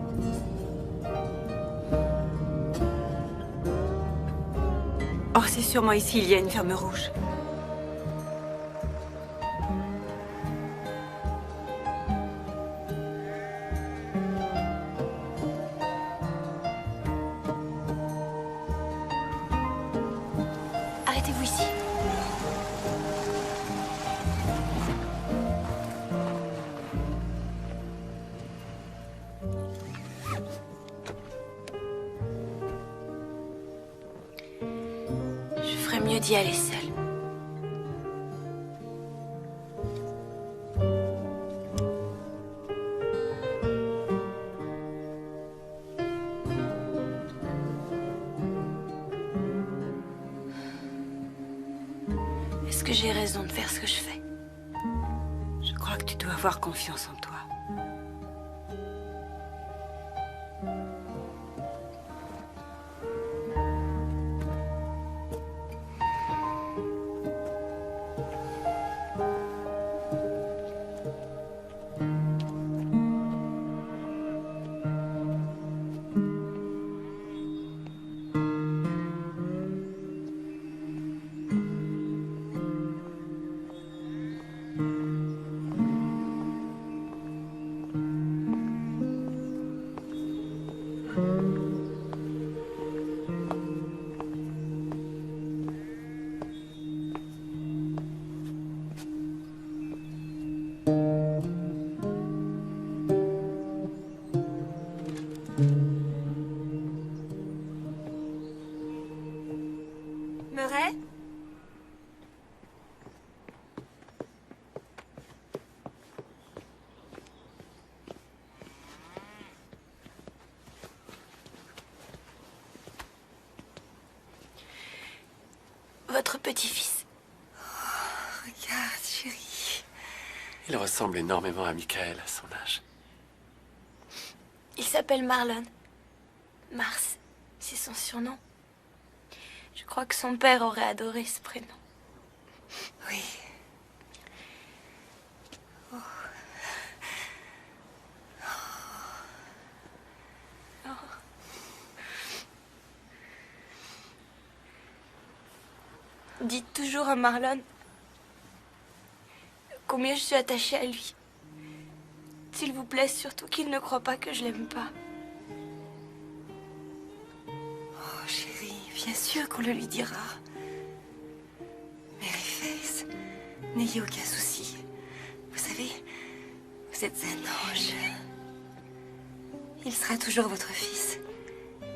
Oh, c'est sûrement ici, il y a une ferme rouge. Arrêtez-vous ici. Je ferais mieux d'y aller seule. Est-ce que j'ai raison de faire ce que je fais? Je crois que tu dois avoir confiance en toi. Murray? Votre petit-fils. Regarde, chérie. Il ressemble énormément à Michael à son âge. Il s'appelle Marlon. Mars, c'est son surnom. Je crois que son père aurait adoré ce prénom. Oui. Oh. Oh. Dites toujours à Marlon combien je suis attachée à lui. S'il vous plaît, surtout qu'il ne croit pas que je l'aime pas. Oh, chérie, bien sûr qu'on le lui dira. Maryface, n'ayez aucun souci. Vous savez, vous êtes un ange. Il sera toujours votre fils.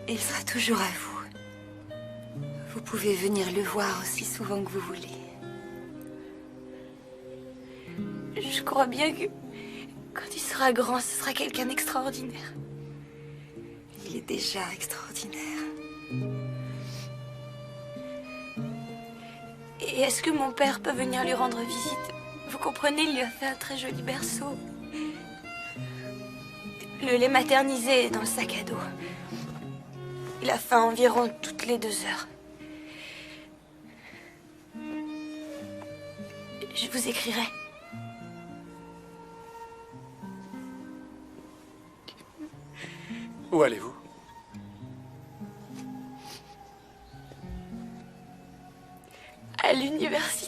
Et il sera toujours à vous. Vous pouvez venir le voir aussi souvent que vous voulez. Je crois bien que quand il sera grand, ce sera quelqu'un d'extraordinaire. Il est déjà extraordinaire. Et est-ce que mon père peut venir lui rendre visite? Vous comprenez, il lui a fait un très joli berceau. Le lait maternisé est dans le sac à dos. Il a faim environ toutes les 2 heures. Je vous écrirai. Où allez-vous? À l'université.